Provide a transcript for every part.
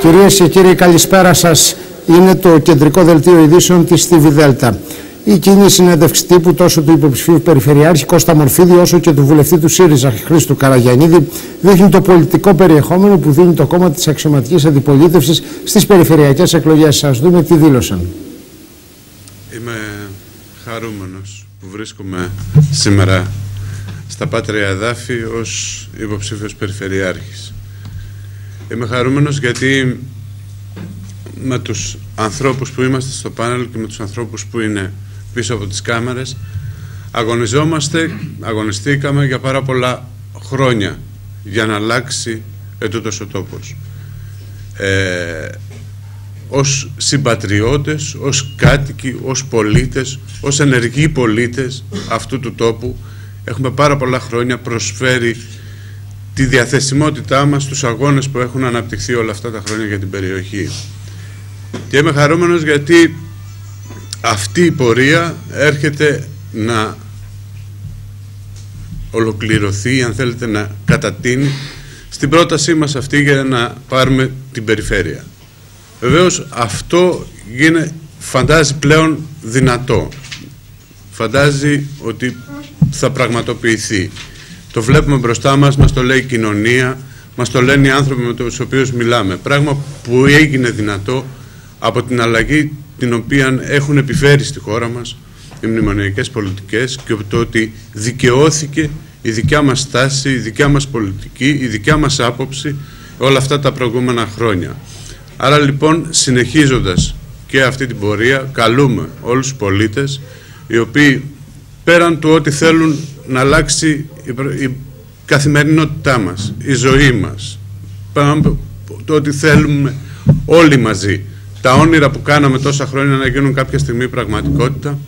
Κυρίες και κύριοι, καλησπέρα σας. Είναι το κεντρικό δελτίο ειδήσεων της TV Δέλτα. Η κοινή συνέντευξη τύπου τόσο του υποψηφίου Περιφερειάρχη Κώστα Μορφίδη όσο και του βουλευτή του ΣΥΡΙΖΑ Χρήστου Καραγιαννίδη δείχνει το πολιτικό περιεχόμενο που δίνει το κόμμα της αξιωματικής αντιπολίτευσης στις περιφερειακές εκλογές. Σας δούμε τι δήλωσαν. Είμαι χαρούμενος που βρίσκομαι σήμερα στα Πάτρια Εδάφη ως υποψήφιος Περιφερειάρχης. Είμαι χαρούμενος γιατί με τους ανθρώπους που είμαστε στο πάνελ και με τους ανθρώπους που είναι πίσω από τις κάμερες αγωνιστήκαμε για πάρα πολλά χρόνια για να αλλάξει ετούτος ο τόπος. Ως συμπατριώτες, ως κάτοικοι, ως πολίτες, ως ενεργοί πολίτες αυτού του τόπου έχουμε πάρα πολλά χρόνια προσφέρει τη διαθεσιμότητά μας στους αγώνες που έχουν αναπτυχθεί όλα αυτά τα χρόνια για την περιοχή. Και είμαι χαρούμενος γιατί αυτή η πορεία έρχεται να ολοκληρωθεί, αν θέλετε να κατατείνει, στην πρότασή μας αυτή για να πάρουμε την περιφέρεια. Βεβαίως αυτό φαντάζει πλέον δυνατό. Φαντάζει ότι θα πραγματοποιηθεί. Το βλέπουμε μπροστά μας, μας το λέει η κοινωνία, μας το λένε οι άνθρωποι με τους οποίους μιλάμε. Πράγμα που έγινε δυνατό από την αλλαγή την οποία έχουν επιφέρει στη χώρα μας οι μνημονιακές πολιτικές και το ότι δικαιώθηκε η δικιά μας στάση, η δικιά μας πολιτική, η δικιά μας άποψη όλα αυτά τα προηγούμενα χρόνια. Άρα λοιπόν, συνεχίζοντας και αυτή την πορεία, καλούμε όλους τους πολίτες οι οποίοι πέραν του ότι θέλουν να αλλάξει η καθημερινότητά μας, η ζωή μας, το ότι θέλουμε όλοι μαζί τα όνειρα που κάναμε τόσα χρόνια να γίνουν κάποια στιγμή πραγματικότητα,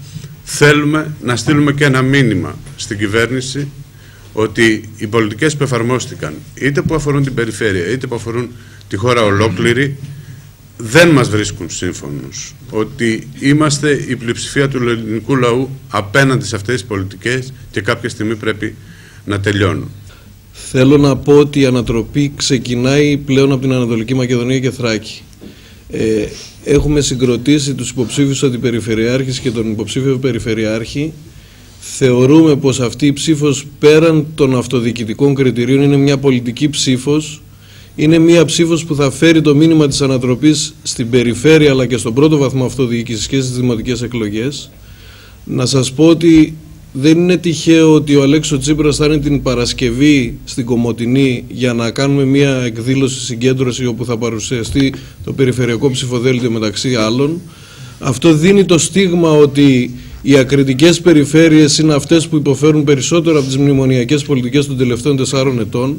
θέλουμε να στείλουμε και ένα μήνυμα στην κυβέρνηση ότι οι πολιτικές που εφαρμόστηκαν, είτε που αφορούν την περιφέρεια είτε που αφορούν τη χώρα ολόκληρη, δεν μας βρίσκουν σύμφωνους. Ότι είμαστε η πλειοψηφία του ελληνικού λαού απέναντι σε αυτές τις πολιτικές και κάποια στιγμή πρέπει να τελειώνουν. Θέλω να πω ότι η ανατροπή ξεκινάει πλέον από την Ανατολική Μακεδονία και Θράκη. Έχουμε συγκροτήσει τους υποψήφιους αντιπεριφερειάρχες και τον υποψήφιο περιφερειάρχη. Θεωρούμε πως αυτή η ψήφος πέραν των αυτοδιοικητικών κριτηρίων είναι μια πολιτική ψήφος. Είναι μια ψήφος που θα φέρει το μήνυμα της ανατροπής στην περιφέρεια αλλά και στον πρώτο βαθμό αυτοδιοίκησης και στις δημοτικές εκλογές. Να σας πω ότι δεν είναι τυχαίο ότι ο Αλέξης Τσίπρας θα είναι την Παρασκευή στην Κομοτηνή για να κάνουμε μια εκδήλωση συγκέντρωση όπου θα παρουσιαστεί το περιφερειακό ψηφοδέλτιο μεταξύ άλλων. Αυτό δίνει το στίγμα ότι οι ακριτικές περιφέρειες είναι αυτές που υποφέρουν περισσότερο από τις μνημονιακές πολιτικές των τελευταίων 4 ετών.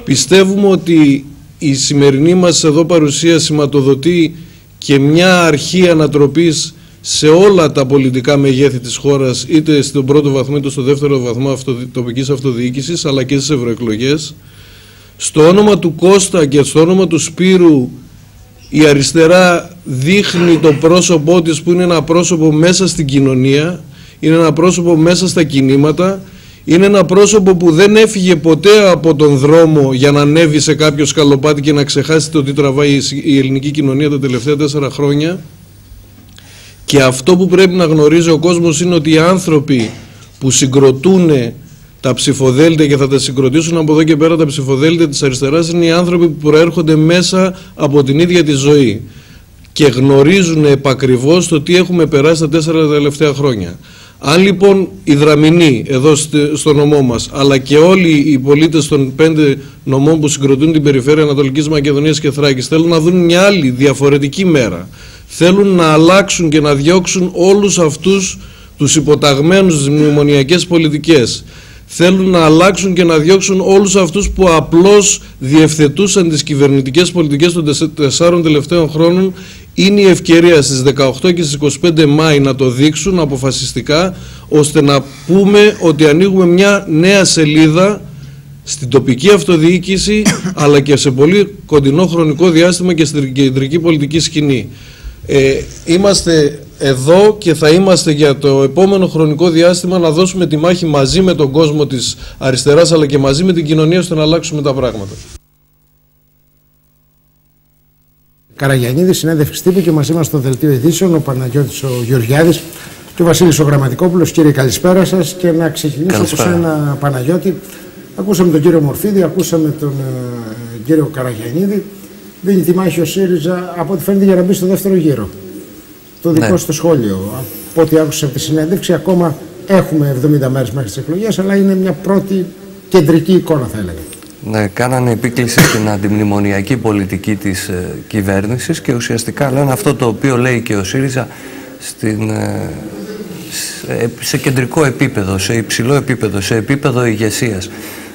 Πιστεύουμε ότι η σημερινή μας εδώ παρουσία σηματοδοτεί και μια αρχή ανατροπής σε όλα τα πολιτικά μεγέθη της χώρας, είτε στον πρώτο βαθμό είτε στο δεύτερο βαθμό τοπικής αυτοδιοίκησης, αλλά και στις ευρωεκλογές. Στο όνομα του Κώστα και στο όνομα του Σπύρου, η αριστερά δείχνει το πρόσωπό της που είναι ένα πρόσωπο μέσα στην κοινωνία, είναι ένα πρόσωπο μέσα στα κινήματα, είναι ένα πρόσωπο που δεν έφυγε ποτέ από τον δρόμο για να ανέβει σε κάποιο σκαλοπάτι και να ξεχάσει το τι τραβάει η ελληνική κοινωνία τα τελευταία 4 χρόνια. Και αυτό που πρέπει να γνωρίζει ο κόσμος είναι ότι οι άνθρωποι που συγκροτούν τα ψηφοδέλτια και θα τα συγκροτήσουν από εδώ και πέρα τα ψηφοδέλτια της αριστεράς είναι οι άνθρωποι που προέρχονται μέσα από την ίδια τη ζωή και γνωρίζουν επακριβώς το τι έχουμε περάσει τα 4 τελευταία χρόνια. Αν λοιπόν οι Δραμηνοί εδώ στο νομό μας, αλλά και όλοι οι πολίτες των 5 νομών που συγκροτούν την περιφέρεια Ανατολικής Μακεδονίας και Θράκης θέλουν να δουν μια άλλη διαφορετική μέρα, θέλουν να αλλάξουν και να διώξουν όλους αυτούς τους υποταγμένους στις μνημονιακές πολιτικές, θέλουν να αλλάξουν και να διώξουν όλους αυτούς που απλώς διευθετούσαν τις κυβερνητικές πολιτικές των 4 τελευταίων χρόνων, είναι η ευκαιρία στις 18 και στις 25 Μάη να το δείξουν αποφασιστικά ώστε να πούμε ότι ανοίγουμε μια νέα σελίδα στην τοπική αυτοδιοίκηση, αλλά και σε πολύ κοντινό χρονικό διάστημα και στην κεντρική πολιτική σκηνή. Είμαστε εδώ και θα είμαστε για το επόμενο χρονικό διάστημα να δώσουμε τη μάχη μαζί με τον κόσμο της αριστεράς, αλλά και μαζί με την κοινωνία, ώστε να αλλάξουμε τα πράγματα. Καραγιαννίδη, συνέντευξη τύπου, και μαζί μας στο δελτίο ειδήσεων ο Παναγιώτης ο Γεωργιάδης και ο Βασίλης ο Γραμματικόπουλος. Κύριε, καλησπέρα σας. Και να ξεκινήσω από σένα, Παναγιώτη. Ακούσαμε τον κύριο Μορφίδη, ακούσαμε τον κύριο Καραγιαννίδη. Δίνει τη μάχη ο ΣΥΡΙΖΑ, από ό,τι φαίνεται, για να μπει στο δεύτερο γύρο. Το δικό στο σχόλιο. Από ό,τι άκουσα από τη συνέντευξη, ακόμα έχουμε 70 μέρες μέχρι τις εκλογές, αλλά είναι μια πρώτη κεντρική εικόνα, θα έλεγα. Ναι, κάνανε επίκληση στην αντιμνημονιακή πολιτική της κυβέρνησης και ουσιαστικά λένε αυτό το οποίο λέει και ο ΣΥΡΙΖΑ σε κεντρικό επίπεδο, σε υψηλό επίπεδο, σε επίπεδο ηγεσίας.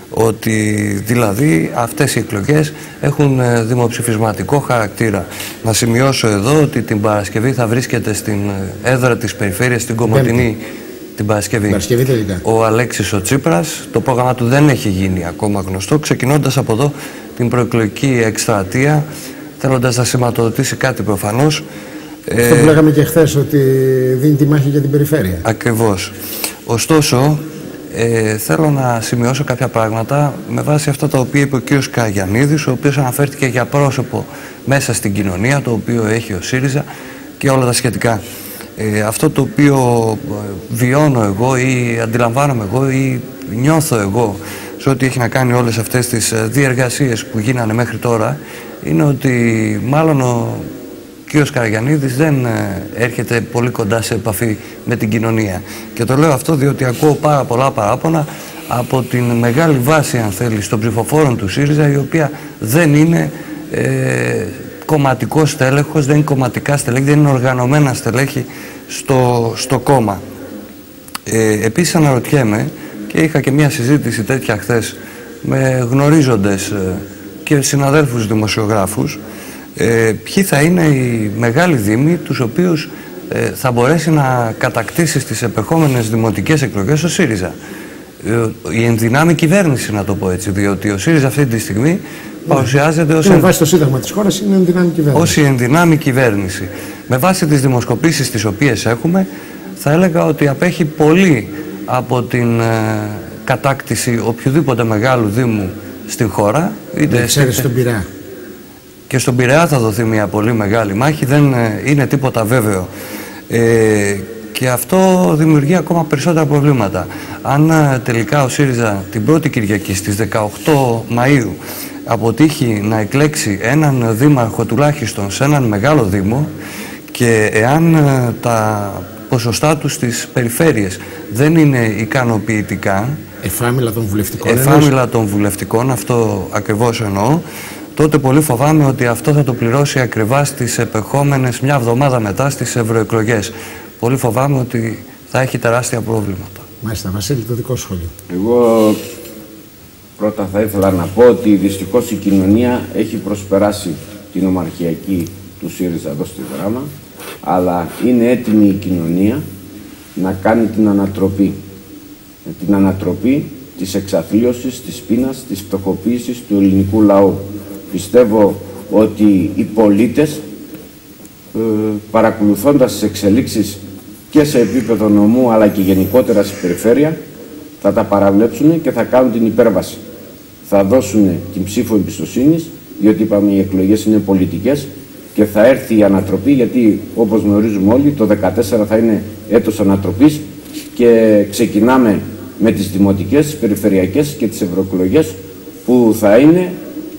Ότι δηλαδή αυτές οι εκλογές έχουν δημοψηφισματικό χαρακτήρα. Να σημειώσω εδώ ότι την Παρασκευή θα βρίσκεται στην έδρα της περιφέρειας, στην Κομοτηνή, την Παρασκευή ο Αλέξης ο Τσίπρας. Το πρόγραμμα του δεν έχει γίνει ακόμα γνωστό, ξεκινώντας από εδώ την προεκλογική εκστρατεία, θέλοντας να σηματοδοτήσει κάτι προφανώς. Αυτό που λέγαμε και χθες, ότι δίνει τη μάχη για την περιφέρεια. Ακριβώς. Ωστόσο, θέλω να σημειώσω κάποια πράγματα με βάση αυτά τα οποία είπε ο κ. Καραγιαννίδης, ο οποίος αναφέρθηκε για πρόσωπο μέσα στην κοινωνία, το οποίο έχει ο ΣΥΡΙΖΑ και όλα τα σχετικά. Αυτό το οποίο βιώνω εγώ ή αντιλαμβάνομαι εγώ ή νιώθω εγώ σε ό,τι έχει να κάνει όλες αυτές τις διεργασίες που γίνανε μέχρι τώρα, είναι ότι μάλλον ο κ. Καραγιαννίδης δεν έρχεται πολύ κοντά σε επαφή με την κοινωνία. Και το λέω αυτό διότι ακούω πάρα πολλά παράπονα από την μεγάλη βάση, αν θέλει, των ψηφοφόρων του ΣΥΡΙΖΑ, η οποία δεν είναι κομματικό στέλεχος, δεν είναι κομματικά στελέχη, δεν είναι οργανωμένα στελέχη στο κόμμα. Επίσης αναρωτιέμαι, και είχα και μια συζήτηση τέτοια χθες με γνωρίζοντες και συναδέλφους δημοσιογράφους, ποιοι θα είναι οι μεγάλοι δήμοι τους οποίους θα μπορέσει να κατακτήσει στις επερχόμενες δημοτικές εκλογές ο ΣΥΡΙΖΑ. Η ενδυνάμει κυβέρνηση, να το πω έτσι, διότι ο ΣΥΡΙΖΑ αυτή τη στιγμή παρουσιάζεται ως... Με βάση το Σύνταγμα της χώρας είναι ενδυνάμει κυβέρνηση. Ως η ενδυνάμει κυβέρνηση. Με βάση τις δημοσκοπήσεις τις οποίες έχουμε, θα έλεγα ότι απέχει πολύ από την κατάκτηση οποιοδήποτε μεγάλου δήμου στην χώρα. Είτε στον Πειραιά. Και στον Πειραιά θα δοθεί μια πολύ μεγάλη μάχη, δεν είναι τίποτα βέβαιο. Και αυτό δημιουργεί ακόμα περισσότερα προβλήματα. Αν τελικά ο ΣΥΡΙΖΑ την πρώτη Κυριακή στις 18 Μαΐου αποτύχει να εκλέξει έναν δήμαρχο τουλάχιστον σε έναν μεγάλο δήμο, και εάν τα ποσοστά του στις περιφέρειες δεν είναι ικανοποιητικά, εφάμιλα των βουλευτικών, αυτό ακριβώς εννοώ, τότε πολύ φοβάμαι ότι αυτό θα το πληρώσει ακριβά στις επερχόμενες, μια εβδομάδα μετά, στις ευρωεκλογές. Πολύ φοβάμαι ότι θα έχει τεράστια προβλήματα. Μάλιστα, Βασίλη, το δικό σχόλιο. Εγώ πρώτα θα ήθελα να πω ότι δυστυχώς η κοινωνία έχει προσπεράσει την ομαρχιακή του ΣΥΡΙΖΑ εδώ στη Δράμα, αλλά είναι έτοιμη η κοινωνία να κάνει την ανατροπή. Την ανατροπή της εξαθλίωσης, της πείνας, της φτωχοποίησης του ελληνικού λαού. Πιστεύω ότι οι πολίτες, παρακολουθώντας τις εξελίξεις και σε επίπεδο νομού αλλά και γενικότερα στην περιφέρεια, θα τα παραβλέψουν και θα κάνουν την υπέρβαση. Θα δώσουν την ψήφο εμπιστοσύνης, διότι είπαμε οι εκλογές είναι πολιτικές, και θα έρθει η ανατροπή, γιατί όπως γνωρίζουμε όλοι το 2014 θα είναι έτος ανατροπής και ξεκινάμε με τις δημοτικές, τις περιφερειακές και τις ευρωεκλογές, που θα είναι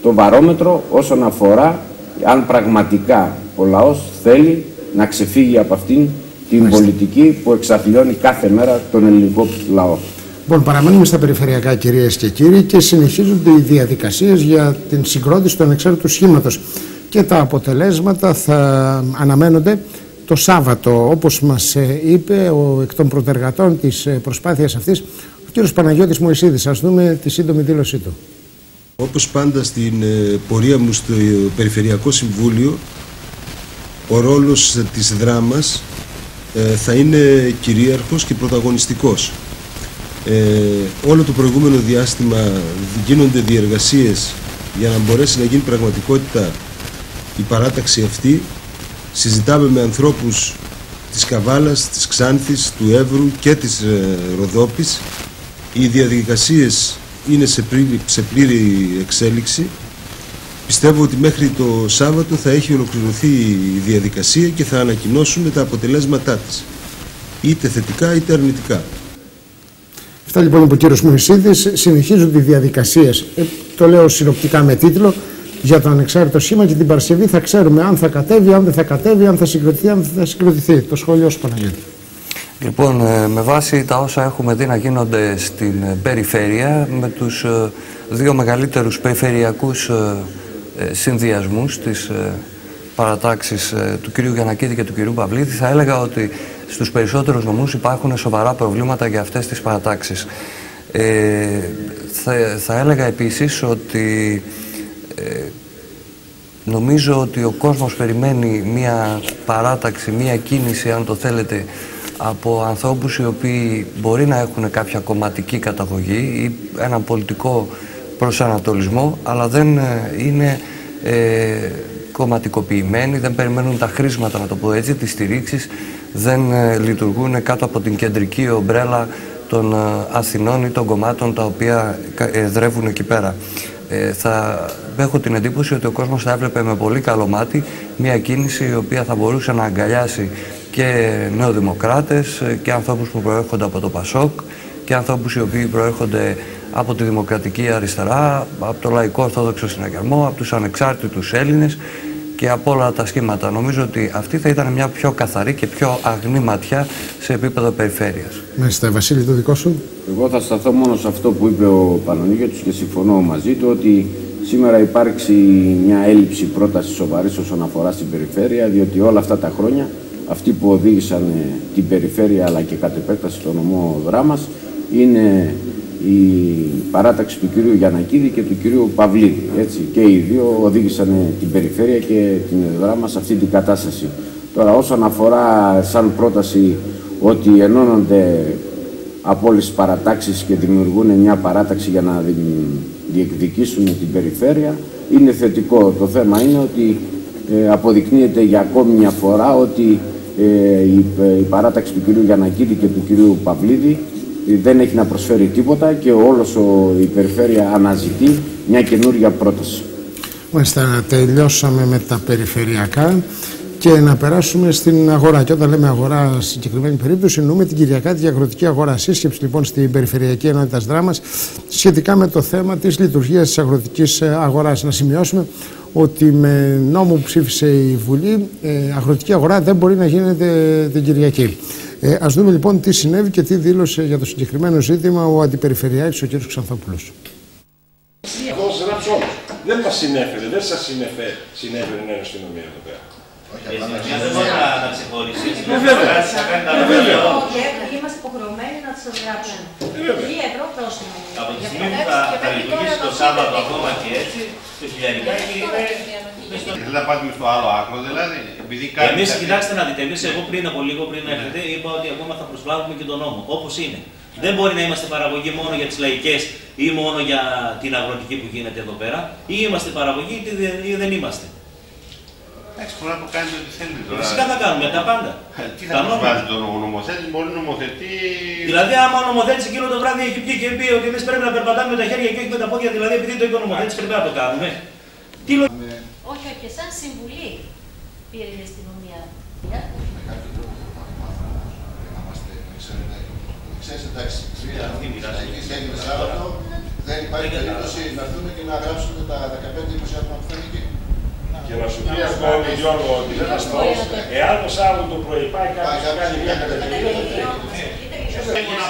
το βαρόμετρο όσον αφορά αν πραγματικά ο λαός θέλει να ξεφύγει από αυτήν την πολιτική που εξαθλιώνει κάθε μέρα τον ελληνικό λαό. Λοιπόν, παραμένουμε στα περιφερειακά, κυρίες και κύριοι, και συνεχίζονται οι διαδικασίες για την συγκρότηση του ανεξάρτητου σχήματος. Και τα αποτελέσματα θα αναμένονται το Σάββατο, όπως μας είπε ο εκ των προτεργατών της προσπάθειας αυτής, ο κύριος Παναγιώτης Μωυσίδης. Ας δούμε τη σύντομη δήλωσή του. Όπως πάντα στην πορεία μου στο Περιφερειακό Συμβούλιο, ο ρόλος της Δράμας θα είναι κυρίαρχος και πρωταγωνιστικός. Όλο το προηγούμενο διάστημα γίνονται διεργασίες για να μπορέσει να γίνει πραγματικότητα η παράταξη αυτή. Συζητάμε με ανθρώπους της Καβάλας, της Ξάνθης, του Εύρου και της Ροδόπης. Οι διαδικασίες είναι σε πλήρη εξέλιξη. Πιστεύω ότι μέχρι το Σάββατο θα έχει ολοκληρωθεί η διαδικασία και θα ανακοινώσουμε τα αποτελέσματά της, είτε θετικά είτε αρνητικά. Αυτά λοιπόν από ο κύριος Μωυσίδης. Συνεχίζονται οι διαδικασίες, το λέω συνοπτικά με τίτλο, για το ανεξάρτητο σήμα, και την Παρασκευή θα ξέρουμε αν θα κατέβει, αν δεν θα κατέβει, αν θα συγκροτηθεί, αν δεν θα συγκροτηθεί. Το σχόλιο σου, Παναγιώτη. Λοιπόν, με βάση τα όσα έχουμε δει να γίνονται στην περιφέρεια, με τους δύο μεγαλύτερους περιφερειακούς συνδυασμούς της παρατάξεις του κ. Γιαννακίδη και του κ. Παυλίδη, θα έλεγα ότι στους περισσότερους νομούς υπάρχουν σοβαρά προβλήματα για αυτές τις παρατάξεις. Θα έλεγα επίσης ότι νομίζω ότι ο κόσμος περιμένει μία παράταξη, μία κίνηση, αν το θέλετε, από ανθρώπους οι οποίοι μπορεί να έχουν κάποια κομματική καταγωγή ή έναν πολιτικό προσανατολισμό, αλλά δεν είναι κομματικοποιημένοι, δεν περιμένουν τα χρήματα, να το πω έτσι, τις στηρίξεις, δεν λειτουργούν κάτω από την κεντρική ομπρέλα των Αθηνών ή των κομμάτων τα οποία εδρεύουν εκεί πέρα. Θα έχω την εντύπωση ότι ο κόσμος θα έβλεπε με πολύ καλό μάτι μια κίνηση η οποία θα μπορούσε να αγκαλιάσει και νεοδημοκράτες και ανθρώπους που προέρχονται από το ΠΑΣΟΚ και ανθρώπους οι οποίοι προέρχονται από τη Δημοκρατική Αριστερά, από το Λαϊκό Ορθόδοξο Συναγερμό, από τους ανεξάρτητους Έλληνες και από όλα τα σχήματα. Νομίζω ότι αυτή θα ήταν μια πιο καθαρή και πιο αγνή ματιά σε επίπεδο περιφέρειας. Μάλιστα, Βασίλη, το δικό σου. Εγώ θα σταθώ μόνο σε αυτό που είπε ο Παναγιώτης και συμφωνώ μαζί του, ότι σήμερα υπάρξει μια έλλειψη πρότασης σοβαρής όσον αφορά στην περιφέρεια, διότι όλα αυτά τα χρόνια αυτοί που οδήγησαν την περιφέρεια αλλά και κατ' επέκταση το νομό Δράμας είναι η παράταξη του κυρίου Γιαννακίδη και του κυρίου Παυλίδη. Έτσι. Και οι δύο οδήγησαν την περιφέρεια και την Δράμα σε αυτή την κατάσταση. Τώρα, όσον αφορά σαν πρόταση ότι ενώνονται από όλες τις παρατάξεις και δημιουργούν μια παράταξη για να διεκδικήσουν την περιφέρεια, είναι θετικό. Το θέμα είναι ότι αποδεικνύεται για ακόμη μια φορά ότι η παράταξη του κυρίου Γιαννακίδη και του κυρίου Παυλίδη δεν έχει να προσφέρει τίποτα και όλος η περιφέρεια αναζητεί μια καινούργια πρόταση. Μάλιστα, τελειώσαμε με τα περιφερειακά και να περάσουμε στην αγορά. Και όταν λέμε αγορά, στην συγκεκριμένη περίπτωση, εννοούμε την Κυριακάτικη Αγροτική Αγορά. Σύσκεψη λοιπόν στην Περιφερειακή Ενότητα Δράμας σχετικά με το θέμα της λειτουργίας της αγροτικής αγοράς. Να σημειώσουμε ότι με νόμο που ψήφισε η Βουλή, αγροτική αγορά δεν μπορεί να γίνεται την Κυριακή. Ας δούμε λοιπόν τι συνέβη και τι δήλωσε για το συγκεκριμένο ζήτημα ο Αντιπεριφερειάρχης, ο κ. Ξανθόπουλος. Δεν μας συνέφερε, δεν σας συνέφερε νέα αστυνομία εδώ πέρα. Δεν μπορεί να ξεχωρίσει. Βέβαια. Είμαστε υποχρεωμένοι να τις γράψουμε. 2 ευρώ πρόστιμο. Από τη στιγμή που θα λειτουργήσει το Σάββατο ακόμα και έτσι, το χιλιαρικάκι είναι... Δεν θα πάμε στο άλλο άκρο, δηλαδή. Εμείς, κοιτάξτε να δείτε, εμείς εγώ πριν από λίγο, πριν έρθετε, είπα ότι ακόμα θα προσβάλλουμε και τον νόμο, όπως είναι. Δεν μπορεί να είμαστε παραγωγή μόνο για τις λαϊκές ή μόνο για την αγροτική που γίνεται εδώ πέρα, ή είμαστε παραγωγή ή δεν είμαστε. Εντάξει, μπορεί να το κάνετε ό,τι θέλετε τώρα. Φυσικά θα κάνουμε τα πάντα. Τι θα προσβάλλει τον νομοθέτη, μπορεί να νομοθετεί. Δηλαδή, άμα ο νομοθέτης εκείνο το βράδυ έχει πει και πει ότι εμείς πρέπει να περπατάμε με τα χέρια και όχι με τα πόδια, δηλαδή επειδή το είπε ο νομοθέτης πρέπει να το κάνουμε. Όχι, και σαν συμβουλή πήρε η αστυνομία. Ξέρετε, εντάξει, έγινε Σάββατο, δεν υπάρχει περίπτωση να έρθουμε και να γράψουμε τα 15-20 άτομα που θα είναι εκεί. Και να σου πει ακόμη, Γιώργο, ότι δεν θα στο εάν το Σάββατο το πρωί πάει κάποιος και κάνει μια καταγγελία, δεν θα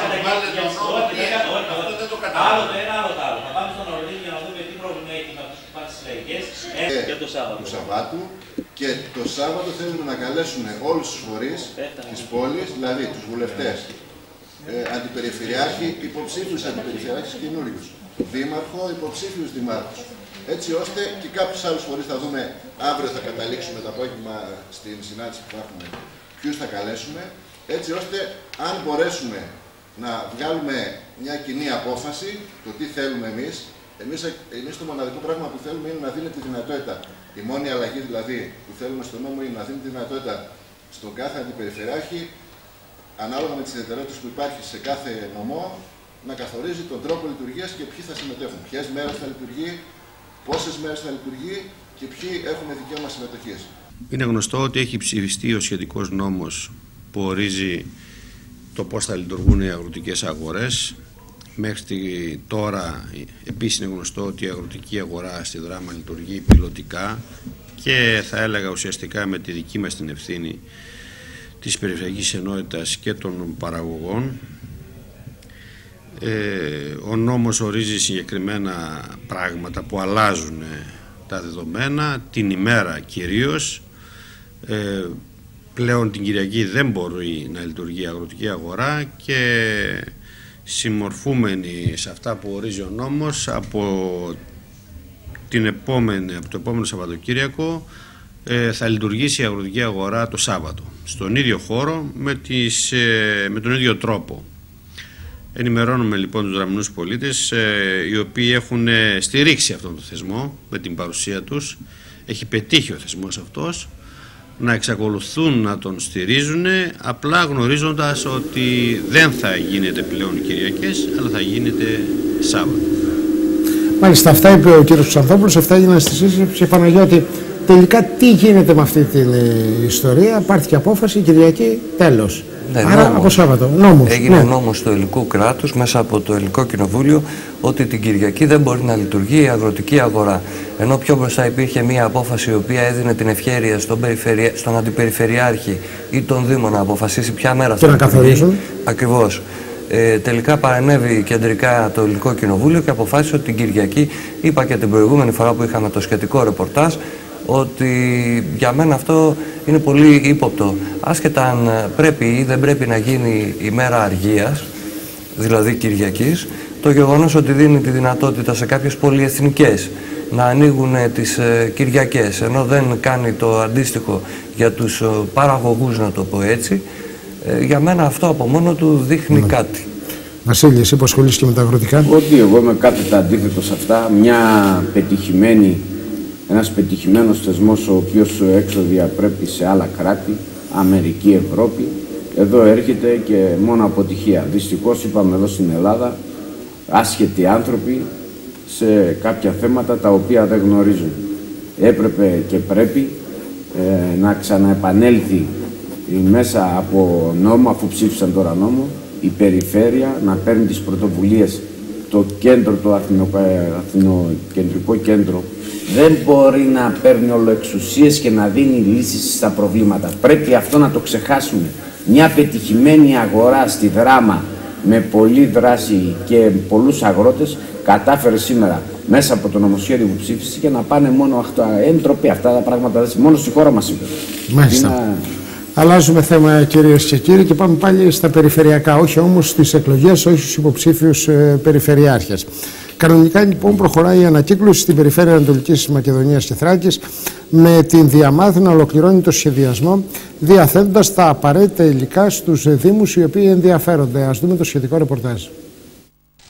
δεν το καταλάβω. Άλλο το ένα, άλλο το άλλο. Θα πάμε στον Ορλίνη για να δούμε τι πρόβλημα έχει με τους πάρεις λαϊκές και το Σάββατο. Του Σαββάτου, και το Σάββατο θέλουμε να καλέσουμε όλους τους φορείς της πόλης, δηλαδή τους βουλευτές, αντιπεριφερειάρχη, υποψήφιους αντιπεριφερειάρχης καινούριους, δήμαρχο, υποψήφιους δημάρχους. Έτσι ώστε και κάποιους άλλους φορείς θα δούμε, αύριο θα καταλήξουμε το απόγευμα στην συνάντηση που θα έχουμε, ποιους θα καλέσουμε, έτσι ώστε αν μπορέσουμε να βγάλουμε μια κοινή απόφαση, το τι θέλουμε εμείς το μοναδικό πράγμα που θέλουμε είναι να δίνει τη δυνατότητα, η μόνη αλλαγή δηλαδή που θέλουμε στον νόμο είναι να δίνει τη δυνατότητα στον κάθε αντιπεριφερειάρχη, ανάλογα με τις ιδιαιτερότητες που υπάρχει σε κάθε νομό, να καθορίζει τον τρόπο λειτουργίας και ποιοι θα συμμετέχουν, ποιες μέρες θα λειτουργεί, πόσες μέρες θα λειτουργεί και ποιοι έχουν δικαίωμα συμμετοχής. Είναι γνωστό ότι έχει ψηφιστεί ο σχετικός νόμος που ορίζει το πώς θα λειτουργούν οι αγροτικές αγορές. Μέχρι τώρα επίσης είναι γνωστό ότι η αγροτική αγορά στη Δράμα λειτουργεί πιλωτικά και θα έλεγα ουσιαστικά με τη δική μας την ευθύνη της Περιφερειακής Ενότητας και των παραγωγών. Ο νόμος ορίζει συγκεκριμένα πράγματα που αλλάζουν τα δεδομένα, την ημέρα κυρίως. Πλέον την Κυριακή δεν μπορεί να λειτουργεί η αγροτική αγορά και συμμορφούμενοι σε αυτά που ορίζει ο νόμος από το επόμενο Σαββατοκύριακο θα λειτουργήσει η αγροτική αγορά το Σάββατο στον ίδιο χώρο με τον ίδιο τρόπο. Ενημερώνουμε λοιπόν τους δραμινούς πολίτες οι οποίοι έχουν στηρίξει αυτόν τον θεσμό με την παρουσία τους. Έχει πετύχει ο θεσμός αυτός να εξακολουθούν να τον στηρίζουν, απλά γνωρίζοντας ότι δεν θα γίνεται πλέον Κυριακές, αλλά θα γίνεται Σάββατο. Μάλιστα, αυτά είπε ο κύριος Ξανθόπουλος, αυτά έγιναν στη σύσκεψη. Παναγιώτη, τελικά τι γίνεται με αυτή την ιστορία? Πάρθηκε απόφαση, Κυριακή, τέλος. Ναι, άρα νόμος. Από Σάββατο. Νόμος. Έγινε νόμος του ελληνικού κράτους μέσα από το ελληνικό κοινοβούλιο ότι την Κυριακή δεν μπορεί να λειτουργεί η αγροτική αγορά. Ενώ πιο μπροστά υπήρχε μια απόφαση η οποία έδινε την ευχέρεια στον αντιπεριφερειάρχη ή τον Δήμο να αποφασίσει ποια μέρα θα καθορίσουν. Ακριβώς. Τελικά παρενέβη κεντρικά το ελληνικό κοινοβούλιο και αποφάσισε ότι την Κυριακή, είπα και την προηγούμενη φορά που είχαμε το σχετικό ρεπορτάζ, ότι για μένα αυτό είναι πολύ ύποπτο. Άσχετα αν πρέπει ή δεν πρέπει να γίνει η μέρα αργίας, δηλαδή Κυριακής, το γεγονός ότι δίνει τη δυνατότητα σε κάποιες πολυεθνικές να ανοίγουν τις Κυριακές, ενώ δεν κάνει το αντίστοιχο για τους παραγωγούς, να το πω έτσι, για μένα αυτό από μόνο του δείχνει κάτι. Βασίλη, εσύ που ασχολείσαι και με τα αγροτικά. Ότι εγώ είμαι κάθετα αντίθετο σε αυτά. Ένας πετυχημένος θεσμός ο οποίος έξω διαπρέπει σε άλλα κράτη, Αμερική, Ευρώπη, εδώ έρχεται και μόνο αποτυχία. Δυστυχώς είπαμε εδώ στην Ελλάδα, άσχετοι άνθρωποι σε κάποια θέματα τα οποία δεν γνωρίζουν. Έπρεπε και πρέπει να ξαναεπανέλθει μέσα από νόμο, αφού ψήφισαν τώρα νόμο, η περιφέρεια να παίρνει τις πρωτοβουλίες. Το κέντρο, το αθηνοκεντρικό κέντρο, δεν μπορεί να παίρνει όλο εξουσίες και να δίνει λύσεις στα προβλήματα. Πρέπει αυτό να το ξεχάσουμε. Μια πετυχημένη αγορά στη Δράμα με πολλή δράση και πολλούς αγρότες κατάφερε σήμερα μέσα από το νομοσχέδιο που ψήφισε και να πάνε μόνο εντροπή. Αυτά τα πράγματα μόνο στη χώρα μας είπε. Μάλιστα. Αλλάζουμε θέμα, κυρίες και κύριοι, και πάμε πάλι στα περιφερειακά, όχι όμως στις εκλογές, όχι στους υποψήφιους περιφερειάρχες. Κανονικά λοιπόν προχωράει η ανακύκλωση στην περιφέρεια Ανατολικής Μακεδονίας και Θράκης, με την Διαμάθ να ολοκληρώνει το σχεδιασμό, διαθέτοντας τα απαραίτητα υλικά στους δήμους οι οποίοι ενδιαφέρονται. Ας δούμε το σχετικό ρεπορτάζ.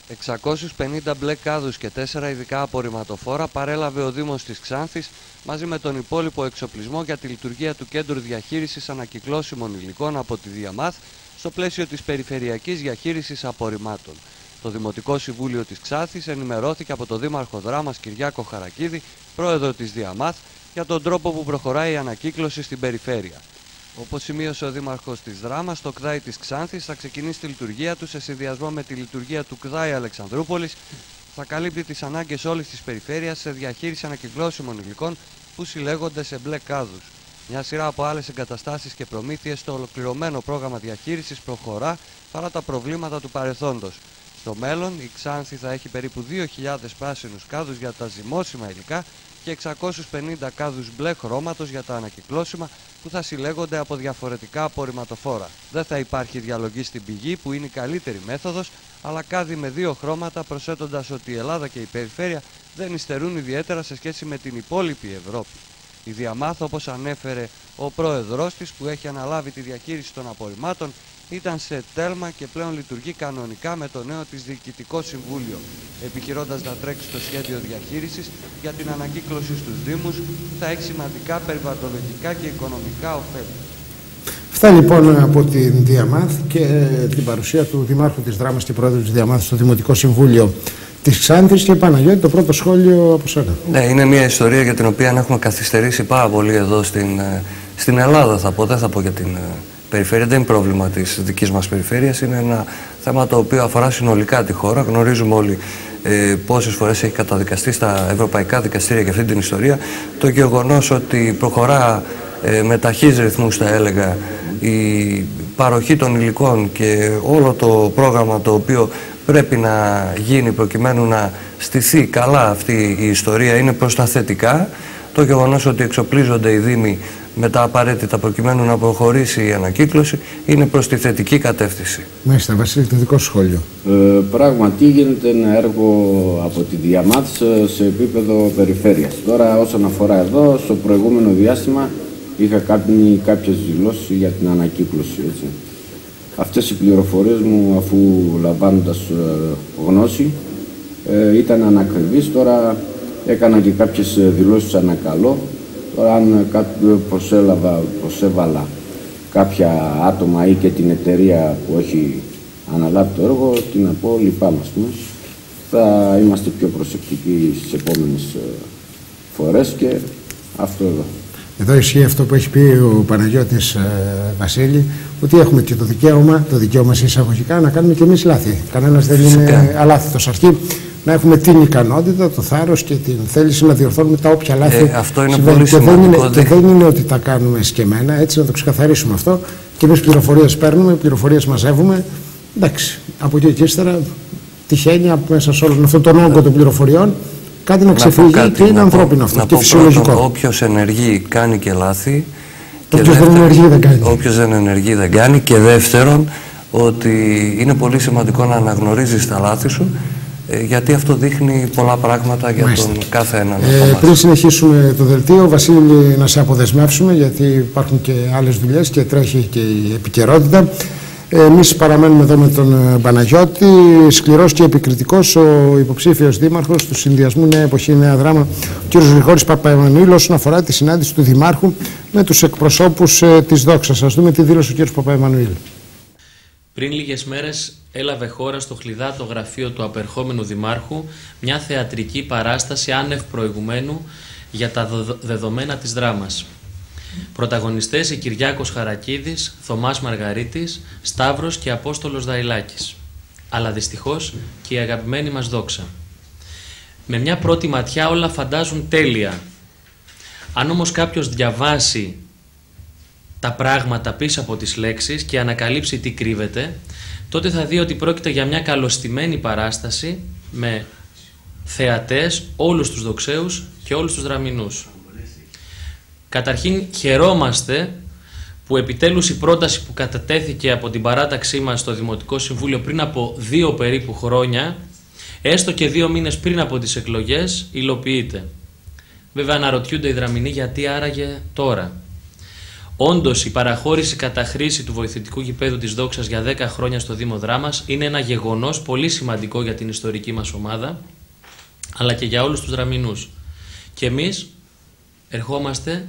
650 μπλε κάδους και 4 ειδικά απορριμματοφόρα παρέλαβε ο Δήμος της Ξάνθης μαζί με τον υπόλοιπο εξοπλισμό για τη λειτουργία του Κέντρου Διαχείρισης Ανακυκλώσιμων Υλικών από τη Διαμάθ στο πλαίσιο της Περιφερειακής Διαχείρισης Απορριμμάτων. Το Δημοτικό Συμβούλιο της Ξάνθης ενημερώθηκε από τον Δήμαρχο Δράμας Κυριάκο Χαρακίδη, πρόεδρο της Διαμάθ, για τον τρόπο που προχωράει η ανακύκλωση στην περιφέρεια. Όπως σημείωσε ο Δήμαρχος της Δράμας, το ΚΔΑΙ της Ξάνθης θα ξεκινήσει τη λειτουργία του σε συνδυασμό με τη λειτουργία του ΚΔΑΙ Αλεξανδρούπολης. Θα καλύπτει τις ανάγκες όλης της περιφέρειας σε διαχείριση ανακυκλώσιμων υλικών που συλλέγονται σε μπλε κάδους. Μια σειρά από άλλες εγκαταστάσεις και προμήθειες στο ολοκληρωμένο πρόγραμμα διαχείρισης προχωρά παρά τα προβλήματα του παρελθόντος. Στο μέλλον, η Ξάνθη θα έχει περίπου 2.000 πράσινους κάδους για τα ζυμώσιμα υλικά και 650 κάδους μπλε χρώματος για τα ανακυκλώσιμα που θα συλλέγονται από διαφορετικά απορριμματοφόρα. Δεν θα υπάρχει διαλογή στην πηγή, που είναι η καλύτερη μέθοδος, αλλά κάδοι με 2 χρώματα, προσθέτοντας ότι η Ελλάδα και η περιφέρεια δεν υστερούν ιδιαίτερα σε σχέση με την υπόλοιπη Ευρώπη. Η Διαμάθ, όπως ανέφερε ο πρόεδρος της, που έχει αναλάβει τη διαχείριση των απορριμμάτων, ήταν σε τέλμα και πλέον λειτουργεί κανονικά με το νέο της Διοικητικό Συμβούλιο, επιχειρώντας να τρέξει το σχέδιο διαχείρισης για την ανακύκλωση στους Δήμους, θα έχει σημαντικά περιβαλλοντολογικά και οικονομικά ωφέλη. Αυτά λοιπόν από την Διαμάθ και την παρουσία του Δημάρχου της Δράμας και Πρόεδρου της Διαμάθ στο Δημοτικό Συμβούλιο της Ξάνθης. Και Παναγιώτη, το πρώτο σχόλιο από σένα. Ναι, είναι μια ιστορία για την οποία έχουμε καθυστερήσει πάρα πολύ εδώ στην Ελλάδα, θα πω, δεν θα πω για την περιφέρεια. Δεν είναι πρόβλημα της δικής μας περιφέρειας, είναι ένα θέμα το οποίο αφορά συνολικά τη χώρα. Γνωρίζουμε όλοι πόσες φορές έχει καταδικαστεί στα ευρωπαϊκά δικαστήρια για αυτή την ιστορία. Το γεγονός ότι προχωρά με ταχύς ρυθμούς, θα έλεγα, η παροχή των υλικών και όλο το πρόγραμμα το οποίο πρέπει να γίνει προκειμένου να στηθεί καλά αυτή η ιστορία είναι προς τα θετικά. Το γεγονός ότι εξοπλίζονται οι Δήμοι με τα απαραίτητα προκειμένου να προχωρήσει η ανακύκλωση είναι προς τη θετική κατεύθυνση. Μάλιστα, Βασίλη, το δικό σχόλιο. Πράγματι γίνεται ένα έργο από τη Διαμάθ σε επίπεδο περιφέρειας. Τώρα όσον αφορά εδώ, στο προηγούμενο διάστημα είχα κάνει κάποιες δηλώσεις για την ανακύκλωση. Έτσι. Αυτές οι πληροφορίες μου, αφού λαμβάνοντας γνώση, ήταν ανακριβείς. Τώρα έκανα και κάποιες δηλώσεις ανακαλώ. Τώρα αν προσέβαλα κάποια άτομα ή και την εταιρεία που έχει αναλάβει το έργο, τι να πω, λυπάμαστε. Θα είμαστε πιο προσεκτικοί στις επόμενες φορές και αυτό εδώ. Εδώ ισχύει αυτό που έχει πει ο Παναγιώτης, Βασίλη, ότι έχουμε και το δικαίωμα σε εισαγωγικά να κάνουμε και εμείς λάθη. Κανένας δεν είναι αλάθητος. Αρκεί να έχουμε την ικανότητα, το θάρρος και την θέληση να διορθώνουμε τα όποια λάθη. Αυτό είναι πολύ σημαντικό. Και δεν είναι ότι τα κάνουμε σκεμμένα, έτσι να το ξεκαθαρίσουμε αυτό. Και εμείς πληροφορίες παίρνουμε, πληροφορίες μαζεύουμε. Εντάξει, από εκεί και ύστερα τυχαίνει μέσα σε όλον αυτόν τον όγκο των πληροφοριών κάτι να ξεφύγει και είναι ανθρώπινο αυτό και φυσιολογικό. Όποιος ενεργεί κάνει και λάθη. Όποιος δεν ενεργεί δεν κάνει. Όποιος δεν ενεργεί δεν κάνει. Και δεύτερον, ότι είναι πολύ σημαντικό να αναγνωρίζεις τα λάθη σου, γιατί αυτό δείχνει πολλά πράγματα για τον κάθε έναν. Πριν συνεχίσουμε το δελτίο, Βασίλη, να σε αποδεσμεύσουμε, γιατί υπάρχουν και άλλες δουλειές και τρέχει και η επικαιρότητα. Εμείς παραμένουμε εδώ με τον Παναγιώτη, σκληρός και επικριτικός ο υποψήφιος δήμαρχος του συνδυασμού Νέα Εποχή Νέα Δράμα, ο κ. Γρηγόρης Παπαεμμανουήλ, όσον αφορά τη συνάντηση του Δημάρχου με τους εκπροσώπους της Δόξας. Ας δούμε τι δήλωσε ο κ. Παπαεμμανουήλ. Πριν λίγες μέρες έλαβε χώρα στο Χλιδάτο γραφείο του απερχόμενου Δημάρχου μια θεατρική παράσταση άνευ προηγουμένου για τα δεδομένα της δράμας. Πρωταγωνιστές οι Κυριάκος Χαρακίδης, Θωμάς Μαργαρίτης, Σταύρος και Απόστολος Δαϊλάκης. Αλλά δυστυχώς και η αγαπημένη μας Δόξα. Με μια πρώτη ματιά όλα φαντάζουν τέλεια. Αν όμως κάποιος διαβάσει τα πράγματα πίσω από τις λέξεις και ανακαλύψει τι κρύβεται, τότε θα δει ότι πρόκειται για μια καλωστημένη παράσταση με θεατές όλους τους δοξαίους και όλους τους δραμηνούς. Καταρχήν χαιρόμαστε που επιτέλους η πρόταση που κατατέθηκε από την παράταξή μας στο Δημοτικό Συμβούλιο πριν από 2 περίπου χρόνια, έστω και 2 μήνες πριν από τις εκλογές, υλοποιείται. Βέβαια αναρωτιούνται οι δραμηνοί γιατί άραγε τώρα. Όντως η παραχώρηση κατά χρήση του βοηθητικού γηπέδου της Δόξας για 10 χρόνια στο Δήμο Δράμας είναι ένα γεγονός πολύ σημαντικό για την ιστορική μας ομάδα, αλλά και για όλους τους δραμηνούς. Και εμείς ερχόμαστε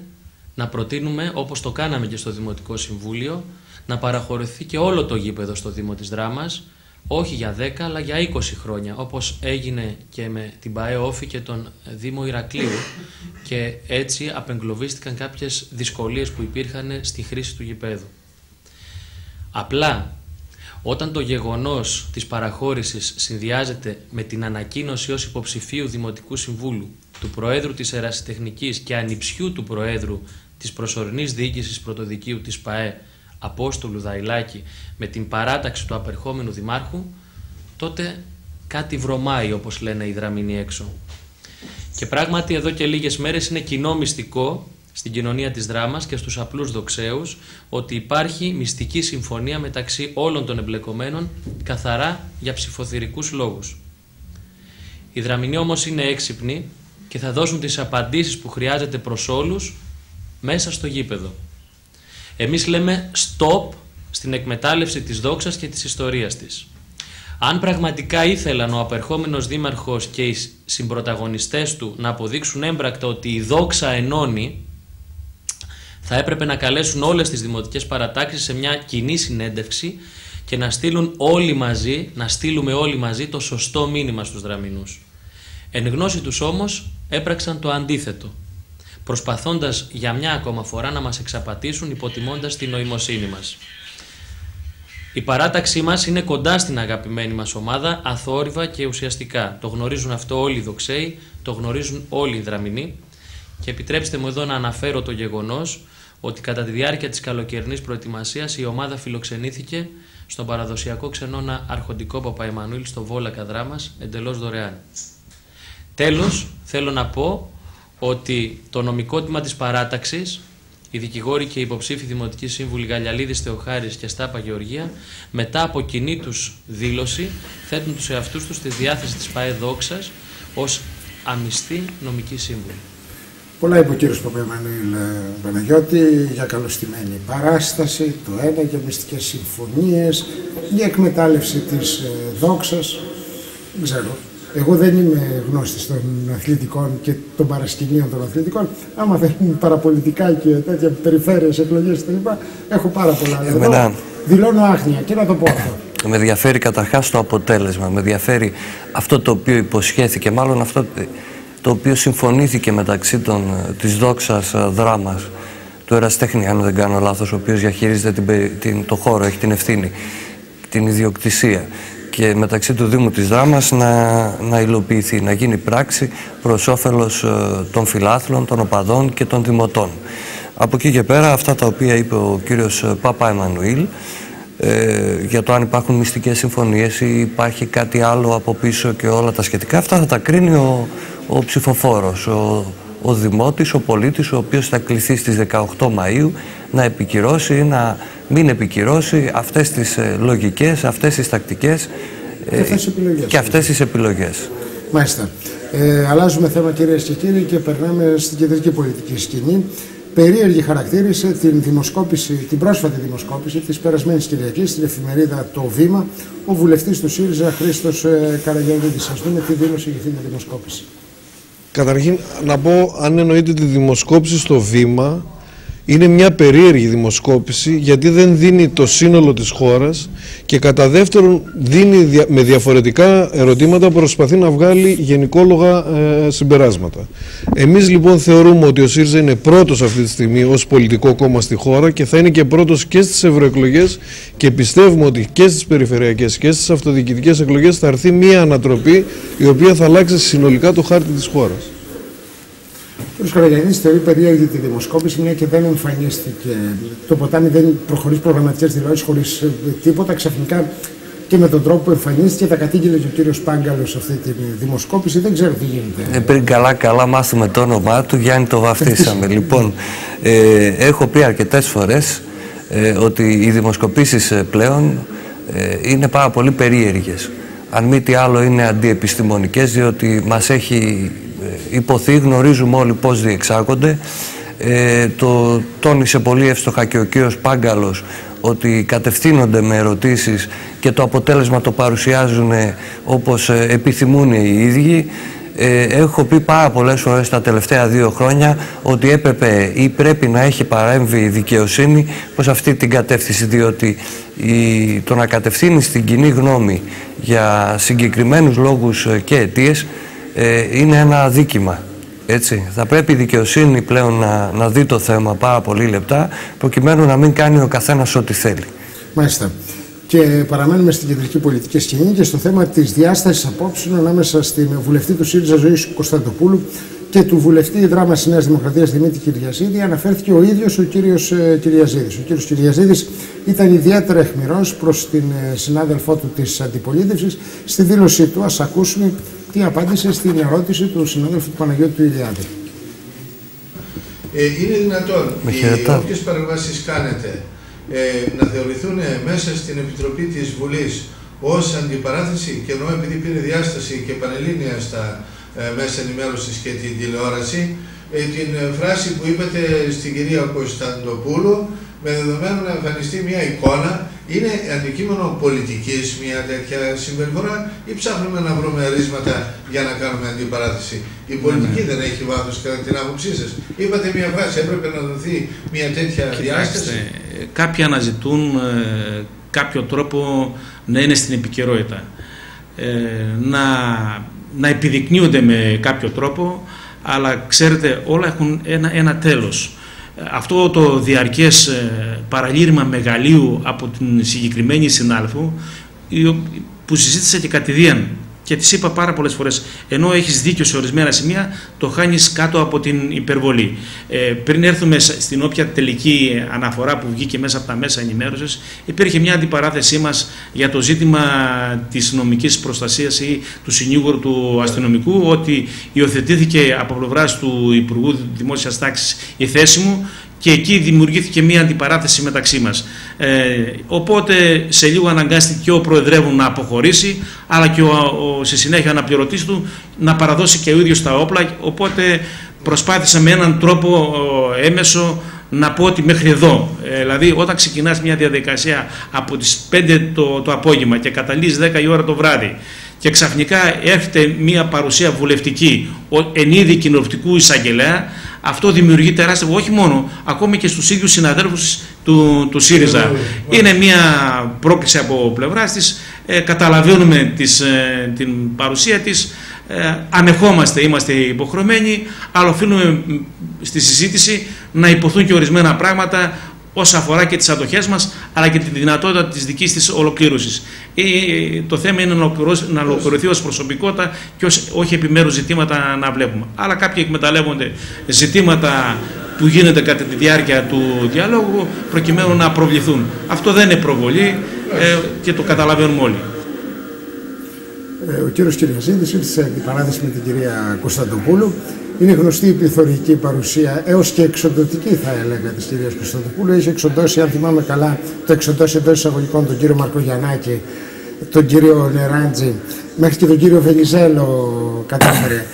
να προτείνουμε, όπως το κάναμε και στο Δημοτικό Συμβούλιο, να παραχωρηθεί και όλο το γήπεδο στο Δήμο της Δράμας, όχι για 10 αλλά για 20 χρόνια, όπως έγινε και με την ΠΑΕ Όφη και τον Δήμο Ηρακλείου, και έτσι απεγκλωβίστηκαν κάποιες δυσκολίες που υπήρχαν στη χρήση του γηπέδου. Απλά όταν το γεγονός της παραχώρησης συνδυάζεται με την ανακοίνωση ως υποψηφίου Δημοτικού Συμβούλου του Προέδρου της Ερασιτεχνικής και ανιψιού του Προέδρου της προσωρινής διοίκησης πρωτοδικείου της ΠΑΕ, Απόστολου Δαϊλάκη, με την παράταξη του απερχόμενου Δημάρχου, τότε κάτι βρωμάει, όπως λένε οι δραμηνοί έξω. Και πράγματι εδώ και λίγες μέρες είναι κοινό μυστικό στην κοινωνία της Δράμας και στους απλούς δοξαίους ότι υπάρχει μυστική συμφωνία μεταξύ όλων των εμπλεκομένων καθαρά για ψηφοθυρικούς λόγους. Οι δραμηνοί όμως είναι έξυπνοι και θα δώσουν τις απαντήσεις που χρειάζεται προς όλους μέσα στο γήπεδο. Εμείς λέμε stop στην εκμετάλλευση της δόξας και της ιστορίας της. Αν πραγματικά ήθελαν ο απερχόμενος δήμαρχος και οι συμπροταγωνιστές του να αποδείξουν έμπρακτα ότι η δόξα ενώνει, θα έπρεπε να καλέσουν όλες τις δημοτικές παρατάξεις σε μια κοινή συνέντευξη και να στείλουμε όλοι μαζί το σωστό μήνυμα στους Δραμηνούς. Εν γνώση τους όμως έπραξαν το αντίθετο, προσπαθώντας για μια ακόμα φορά να μας εξαπατήσουν υποτιμώντας την νοημοσύνη μας. Η παράταξή μας είναι κοντά στην αγαπημένη μας ομάδα, αθόρυβα και ουσιαστικά. Το γνωρίζουν αυτό όλοι οι δοξαίοι, το γνωρίζουν όλοι οι Δραμηνοί και επιτρέψτε μου εδώ να αναφέρω το γεγονός ότι κατά τη διάρκεια της καλοκαιρινής προετοιμασίας η ομάδα φιλοξενήθηκε στον παραδοσιακό ξενώνα Αρχοντικό Παπαϊμανουήλ στο Βόλακα Δράμας εντελώς δωρεάν. Τέλος, θέλω να πω ότι το νομικό τμήμα της παράταξης, οι δικηγόροι και οι υποψήφοι δημοτικοί σύμβουλοι Γαλιαλίδης Θεοχάρης και Στάπα Γεωργία, μετά από κοινή τους δήλωση, θέτουν τους εαυτούς τους στη διάθεση της ΠΑΕ Δόξας ως αμυστή νομική σύμβουλη. Πολλά είπε ο κύριος Παπαϊμανουήλ Παναγιώτη για καλωστημένη παράσταση, το ένα, για μυστικές συμφωνίες, για εκμετάλλευση της δόξας. Δεν ξέρω. Εγώ δεν είμαι γνώστης των αθλητικών και των παρασκηνίων των αθλητικών. Άμα θέλουν παραπολιτικά και τέτοια περιφέρειες, εκλογές κτλ., έχω πάρα πολλά. Εδώ δηλώνω άγνοια και να το πω αυτό. Με ενδιαφέρει καταρχάς το αποτέλεσμα. Με ενδιαφέρει αυτό το οποίο υποσχέθηκε, μάλλον αυτό το οποίο συμφωνήθηκε μεταξύ της Δόξας Δράμας, του Εραστέχνη, αν δεν κάνω λάθος, ο οποίος διαχειρίζεται το χώρο, έχει την ευθύνη, την ιδιοκτησία, και μεταξύ του Δήμου της Δράμας να υλοποιηθεί, να γίνει πράξη προς όφελος των φιλάθλων, των οπαδών και των δημοτών. Από εκεί και πέρα, αυτά τα οποία είπε ο κύριος Παπαϊμανουήλ, για το αν υπάρχουν μυστικές συμφωνίες ή υπάρχει κάτι άλλο από πίσω και όλα τα σχετικά, αυτά θα τα κρίνει ο ψηφοφόρος, ο δημότης, ο πολίτης, ο οποίος θα κληθεί στις 18 Μαΐου να επικυρώσει ή να μην επικυρώσει αυτές τις λογικές, αυτές τις τακτικές και αυτές τις επιλογές. Μάλιστα. Αλλάζουμε θέμα, κυρίες και κύριοι, και περνάμε στην κεντρική πολιτική σκηνή. Περίεργη χαρακτήρισε την πρόσφατη δημοσκόπηση της περασμένης Κυριακής στην εφημερίδα Το Βήμα ο βουλευτής του ΣΥΡΙΖΑ Χρήστος Καραγιαννίδης. Ας δούμε τι δήλωσε για αυτή τη δημοσκόπηση. Καταρχήν να πω, αν εννοείται τη δημοσκόπηση στο Βήμα, είναι μια περίεργη δημοσκόπηση, γιατί δεν δίνει το σύνολο της χώρας και κατά δεύτερον δίνει με διαφορετικά ερωτήματα, προσπαθεί να βγάλει γενικόλογα συμπεράσματα. Εμείς λοιπόν θεωρούμε ότι ο ΣΥΡΙΖΑ είναι πρώτος αυτή τη στιγμή ως πολιτικό κόμμα στη χώρα και θα είναι και πρώτος και στις ευρωεκλογές, και πιστεύουμε ότι και στις περιφερειακές και στις αυτοδιοικητικές εκλογές θα έρθει μια ανατροπή η οποία θα αλλάξει συνολικά το χάρτη της χώρας. Ο κ. Καραγιαννίδης θεωρεί περίεργη τη δημοσκόπηση, μια και δεν εμφανίστηκε. Το ποτάμι δεν προχωρεί προγραμματικές δηλώσεις, χωρίς τίποτα. Ξαφνικά και με τον τρόπο που εμφανίστηκε, τα κατήγγειλε και ο κ. Πάγκαλος αυτή τη δημοσκόπηση. Δεν ξέρω τι γίνεται. Πριν καλά μάθουμε το όνομά του, Γιάννη, το βαφτίσαμε. Λοιπόν, έχω πει αρκετές φορές ότι οι δημοσκοπήσεις πλέον είναι πάρα πολύ περίεργες. Αν μη τι άλλο, είναι αντιεπιστημονικές, διότι μας έχει υποθεί, γνωρίζουμε όλοι πώς διεξάγονται. Το τόνισε πολύ εύστοχα και ο κύριος Πάγκαλος, ότι κατευθύνονται με ερωτήσεις και το αποτέλεσμα το παρουσιάζουν όπως επιθυμούν οι ίδιοι. Έχω πει πάρα πολλές φορές τα τελευταία 2 χρόνια ότι έπρεπε ή πρέπει να έχει παρέμβει η δικαιοσύνη προς αυτή την κατεύθυνση, διότι το να κατευθύνει την κοινή γνώμη για συγκεκριμένους λόγους και αιτίες είναι ένα αδίκημα. Έτσι. Θα πρέπει η δικαιοσύνη πλέον να δει το θέμα πάρα πολύ λεπτά, προκειμένου να μην κάνει ο καθένας ό,τι θέλει. Μάλιστα. Και παραμένουμε στην κεντρική πολιτική σκηνή και στο θέμα της διάστασης απόψεων ανάμεσα στην βουλευτή του ΣΥΡΙΖΑ Ζωή Κωνσταντοπούλου και του βουλευτή Δράμας Νέας Δημοκρατίας Δημήτρη Κυριαζίδη. Αναφέρθηκε ο ίδιος ο κύριος Κυριαζίδης. Ο κύριος Κυριαζίδης ήταν ιδιαίτερα αιχμηρός προς την συνάδελφό του της αντιπολίτευσης. Στη δήλωσή του, ας ακούσουμε τι απάντησε στην ερώτηση του συνάδελφου του Παναγιώτη του Ηλιάδη. Είναι δυνατόν όποιες παρεμβάσεις κάνετε να θεωρηθούν μέσα στην Επιτροπή της Βουλής ως αντιπαράθεση, και εννοώ επειδή πήρε διάσταση και πανελλήνια στα μέσα ενημέρωσης και την τηλεόραση, την φράση που είπατε στην κυρία Κωνσταντοπούλου, με δεδομένο να εμφανιστεί μια εικόνα, είναι αντικείμενο πολιτικής μια τέτοια συμπεριφορά ή ψάχνουμε να βρούμε ρίσματα για να κάνουμε αντιπαράθεση? Η πολιτική δεν έχει βάθος κατά την άποψή σας? Είπατε μια φράση, έπρεπε να δοθεί μια τέτοια διάσταση. Κάποιοι αναζητούν κάποιο τρόπο να είναι στην επικαιρότητα, να επιδεικνύονται με κάποιο τρόπο, αλλά ξέρετε όλα έχουν ένα τέλος. Αυτό το διαρκές παραλήρημα μεγαλείου από την συγκεκριμένη συνάδελφο, που συζήτησα και κατηδίαν και της είπα πάρα πολλές φορές, ενώ έχεις δίκιο σε ορισμένα σημεία, το χάνεις κάτω από την υπερβολή. Πριν έρθουμε στην όποια τελική αναφορά που βγήκε μέσα από τα μέσα ενημέρωσης, υπήρχε μια αντιπαράθεσή μας για το ζήτημα της νομικής προστασίας ή του συνήγορου του αστυνομικού, ότι υιοθετήθηκε από πλευράς του Υπουργού Δημόσιας Τάξης η θέση μου, και εκεί δημιουργήθηκε μια αντιπαράθεση μεταξύ μας. Οπότε σε λίγο αναγκάστηκε και ο Προεδρεύων να αποχωρήσει, αλλά και στη συνέχεια ο αναπληρωτής του να παραδώσει και ο ίδιος τα όπλα. Οπότε προσπάθησα με έναν τρόπο έμεσο να πω ότι μέχρι εδώ. Δηλαδή όταν ξεκινάς μια διαδικασία από τις 5 το απόγευμα και καταλήγεις 10 η ώρα το βράδυ, και ξαφνικά έρχεται μια παρουσία βουλευτική εν είδη κοινοβουλευτικού εισαγγελέα, αυτό δημιουργεί τεράστιο, όχι μόνο, ακόμη και στους ίδιους συναδέλφους του ΣΥΡΙΖΑ. Είναι μια πρόκληση από πλευράς της, καταλαβαίνουμε την παρουσία της, ανεχόμαστε, είμαστε υποχρεωμένοι, αλλά οφείλουμε στη συζήτηση να υποθούν και ορισμένα πράγματα όσον αφορά και τις αντοχές μας, αλλά και τη δυνατότητα της δικής της ολοκλήρωσης. Το θέμα είναι να ολοκληρωθεί ως προσωπικότητα και όχι επιμέρους ζητήματα να βλέπουμε. Αλλά κάποιοι εκμεταλλεύονται ζητήματα που γίνεται κατά τη διάρκεια του διαλόγου προκειμένου να προβληθούν. Αυτό δεν είναι προβολή και το καταλαβαίνουμε όλοι. Ο κύριος Κυριαζίδης ήρθε σε αντιπαράθεση με την κυρία Κωνσταντοπούλου. Είναι γνωστή η πληθωρική παρουσία, έως και εξοντωτική θα έλεγα, της κυρίας Κωνσταντοπούλου. Έχει εξοντώσει, αν θυμάμαι καλά, το εξοντώσει εντός εισαγωγικών τον κύριο Μαρκογιαννάκη, τον κύριο Νεράντζη, μέχρι και τον κύριο Βενιζέλο κατάφερε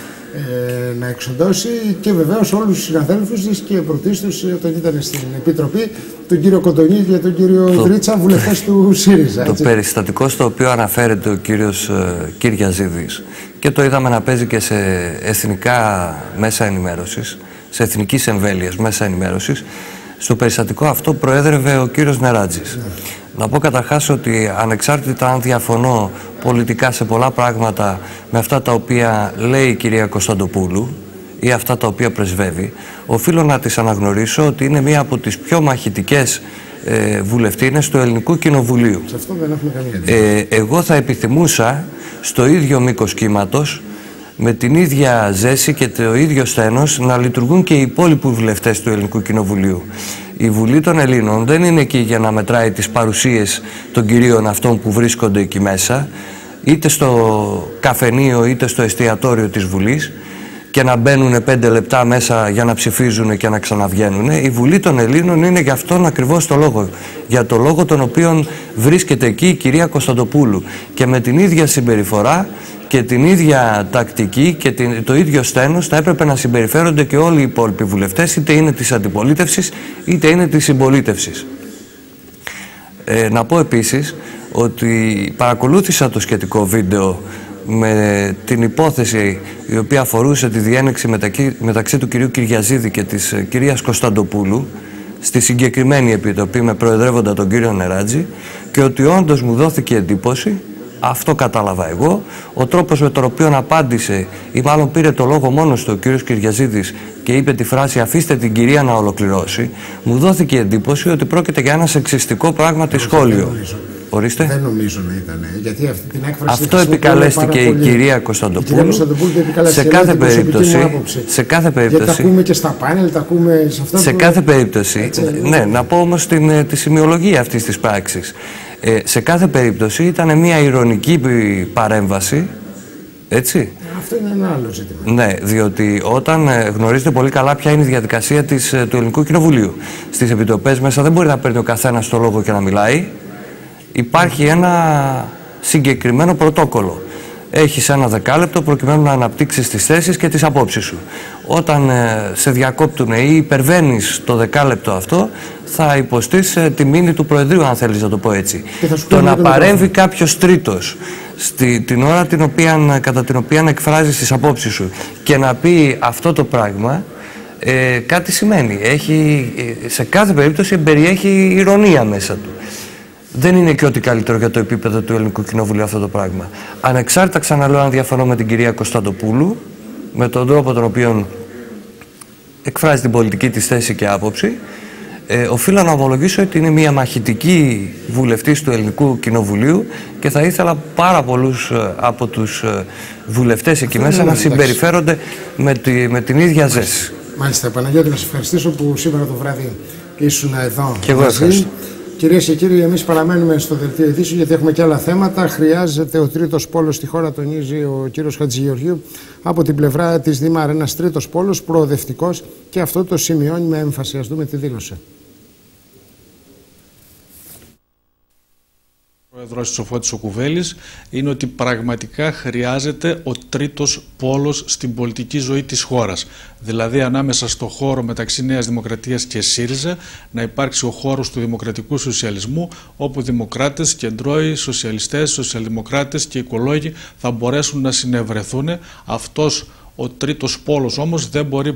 να εξοντώσει, και βεβαίως όλους τους συναδέλφους της, και πρωτίστως όταν ήταν στην Επιτροπή, τον κύριο Κοντονή και τον κύριο Ιδρίτσα, βουλευτές του ΣΥΡΙΖΑ. Το περιστατικό στο οποίο αναφέρεται ο κύριος Κυριαζίδης, και το είδαμε να παίζει και σε εθνικά μέσα ενημέρωσης, σε εθνικής εμβέλειας μέσα ενημέρωσης, στο περιστατικό αυτό προέδρευε ο κύριος Νεράντζης. Να πω καταρχάς ότι ανεξάρτητα αν διαφωνώ πολιτικά σε πολλά πράγματα με αυτά τα οποία λέει η κυρία Κωνσταντοπούλου ή αυτά τα οποία πρεσβεύει, οφείλω να της αναγνωρίσω ότι είναι μία από τις πιο μαχητικές βουλευτίνες του Ελληνικού Κοινοβουλίου. Σε αυτό δεν έχουμε καμία. Εγώ θα επιθυμούσα στο ίδιο μήκος κύματος, με την ίδια ζέση και το ίδιο στένος, να λειτουργούν και οι υπόλοιποι βουλευτές του Ελληνικού Κοινοβουλίου. Η Βουλή των Ελλήνων δεν είναι εκεί για να μετράει τις παρουσίες των κυρίων αυτών που βρίσκονται εκεί μέσα, είτε στο καφενείο είτε στο εστιατόριο της Βουλής, και να μπαίνουν 5 λεπτά μέσα για να ψηφίζουν και να ξαναβγαίνουν. Η Βουλή των Ελλήνων είναι για αυτόν ακριβώς το λόγο. Για το λόγο τον οποίο βρίσκεται εκεί η κυρία Κωνσταντοπούλου. Και με την ίδια συμπεριφορά και την ίδια τακτική και το ίδιο στένος θα έπρεπε να συμπεριφέρονται και όλοι οι υπόλοιποι βουλευτές, είτε είναι της αντιπολίτευσης είτε είναι της συμπολίτευσης. Να πω επίσης ότι παρακολούθησα το σχετικό βίντεο με την υπόθεση η οποία αφορούσε τη διένεξη μεταξύ του κυρίου Κυριαζίδη και της κυρίας Κωνσταντοπούλου στη συγκεκριμένη επιτροπή με προεδρεύοντα τον κύριο Νεράντζη, και ότι όντως μου δόθηκε εντύπωση, αυτό κατάλαβα εγώ, ο τρόπος με τον οποίο απάντησε ή μάλλον πήρε το λόγο μόνος του ο κύριος Κυριαζίδης και είπε τη φράση «αφήστε την κυρία να ολοκληρώσει», μου δόθηκε εντύπωση ότι πρόκειται για ένα σεξιστικό πράγματι σχόλιο. Ορίστε. Δεν νομίζω να ήταν. Γιατί αυτή την έκφραση αυτό επικαλέστηκε η κυρία Κωνσταντοπούλου. Σε κάθε περίπτωση. Σε κάθε περίπτωση. Γιατί τα ακούμε και στα πάνελ, τα ακούμε σε αυτά. Σε κάθε περίπτωση. Ναι, να πω όμως τη σημειολογία αυτής της πράξης. Σε κάθε περίπτωση ήταν μια ειρωνική παρέμβαση. Έτσι. Αυτό είναι ένα άλλο ζήτημα. Ναι, διότι όταν γνωρίζετε πολύ καλά ποια είναι η διαδικασία του Ελληνικού Κοινοβουλίου, στις επιτροπές μέσα δεν μπορεί να παίρνει ο καθένας το λόγο και να μιλάει. Υπάρχει ένα συγκεκριμένο πρωτόκολλο. έχεις ένα δεκάλεπτο προκειμένου να αναπτύξεις τις θέσεις και τις απόψεις σου. Όταν σε διακόπτουν ή υπερβαίνεις το δεκάλεπτο αυτό, θα υποστείς τη μήνυ του Προεδρείου, αν θέλεις να το πω έτσι. Το να παρέμβει κάποιος τρίτος την ώρα κατά την οποία εκφράζεις τις απόψεις σου και να πει αυτό το πράγμα, κάτι σημαίνει. Σε κάθε περίπτωση περιέχει ηρωνία μέσα του. Δεν είναι και ό,τι καλύτερο για το επίπεδο του Ελληνικού Κοινοβουλίου αυτό το πράγμα. Ανεξάρτητα, ξαναλέω, αν διαφωνώ με την κυρία Κωνσταντοπούλου, με τον τρόπο τον οποίο εκφράζει την πολιτική της θέση και άποψη, οφείλω να ομολογήσω ότι είναι μια μαχητική βουλευτής του Ελληνικού Κοινοβουλίου και θα ήθελα πάρα πολλούς από τους βουλευτές εκεί μέσα να συμπεριφέρονται με την ίδια ζέση. Μάλιστα, Παναγιώτη, να σε ευχαριστήσω που σήμερα το βράδυ ήσουν εδώ. Και εγώ ευχαριστώ. Κυρίες και κύριοι, εμείς παραμένουμε στο δελτίο ειδήσεων γιατί έχουμε και άλλα θέματα. Χρειάζεται ο τρίτος πόλος στη χώρα, τονίζει ο κύριος Χατζηγεωργίου, από την πλευρά της Δήμαρ. Ένας τρίτος πόλος προοδευτικός και αυτό το σημειώνει με έμφαση. Ας δούμε τι δήλωσε. Ο πρόεδρος της Σοφώτης ο Κουβέλης είναι ότι πραγματικά χρειάζεται ο τρίτος πόλος στην πολιτική ζωή της χώρας. Δηλαδή ανάμεσα στο χώρο μεταξύ Νέας Δημοκρατίας και ΣΥΡΙΖΑ να υπάρξει ο χώρος του δημοκρατικού σοσιαλισμού, όπου δημοκράτες, κεντρώοι, σοσιαλιστές, σοσιαλδημοκράτες και οικολόγοι θα μπορέσουν να συνευρεθούν. Αυτός ο τρίτος πόλος όμως δεν μπορεί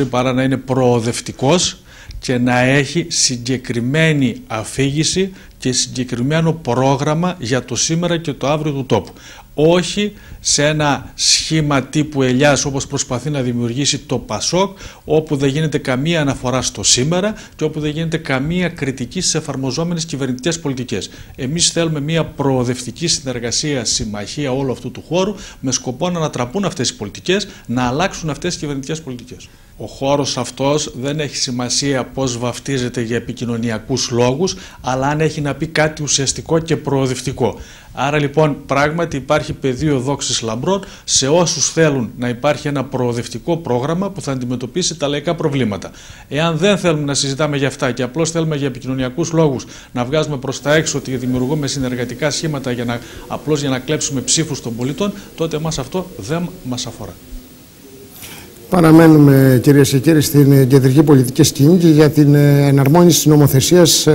παρά να είναι προοδευτικός και να έχει συγκεκριμένη αφήγηση και συγκεκριμένο πρόγραμμα για το σήμερα και το αύριο του τόπου. Όχι σε ένα σχήμα τύπου ελιάς όπως προσπαθεί να δημιουργήσει το ΠΑΣΟΚ, όπου δεν γίνεται καμία αναφορά στο σήμερα και όπου δεν γίνεται καμία κριτική στις εφαρμοζόμενες κυβερνητικές πολιτικές. Εμείς θέλουμε μια προοδευτική συνεργασία, συμμαχία όλου αυτού του χώρου με σκοπό να ανατραπούν αυτές οι πολιτικές, να αλλάξουν αυτές οι κυβερνητικές πολιτικές. Ο χώρος αυτός δεν έχει σημασία πώς βαφτίζεται για επικοινωνιακούς λόγους, αλλά αν έχει να πει κάτι ουσιαστικό και προοδευτικό. Άρα λοιπόν πράγματι υπάρχει πεδίο δόξης λαμπρών σε όσους θέλουν να υπάρχει ένα προοδευτικό πρόγραμμα που θα αντιμετωπίσει τα λαϊκά προβλήματα. Εάν δεν θέλουμε να συζητάμε για αυτά και απλώς θέλουμε για επικοινωνιακούς λόγους να βγάζουμε προς τα έξω ότι δημιουργούμε συνεργατικά σχήματα απλώς για να κλέψουμε ψήφους των πολιτών, τότε μας αυτό δεν μας αφορά. Παραμένουμε, κυρίες και κύριοι, στην κεντρική πολιτική σκηνή και για την εναρμόνιση της νομοθεσίας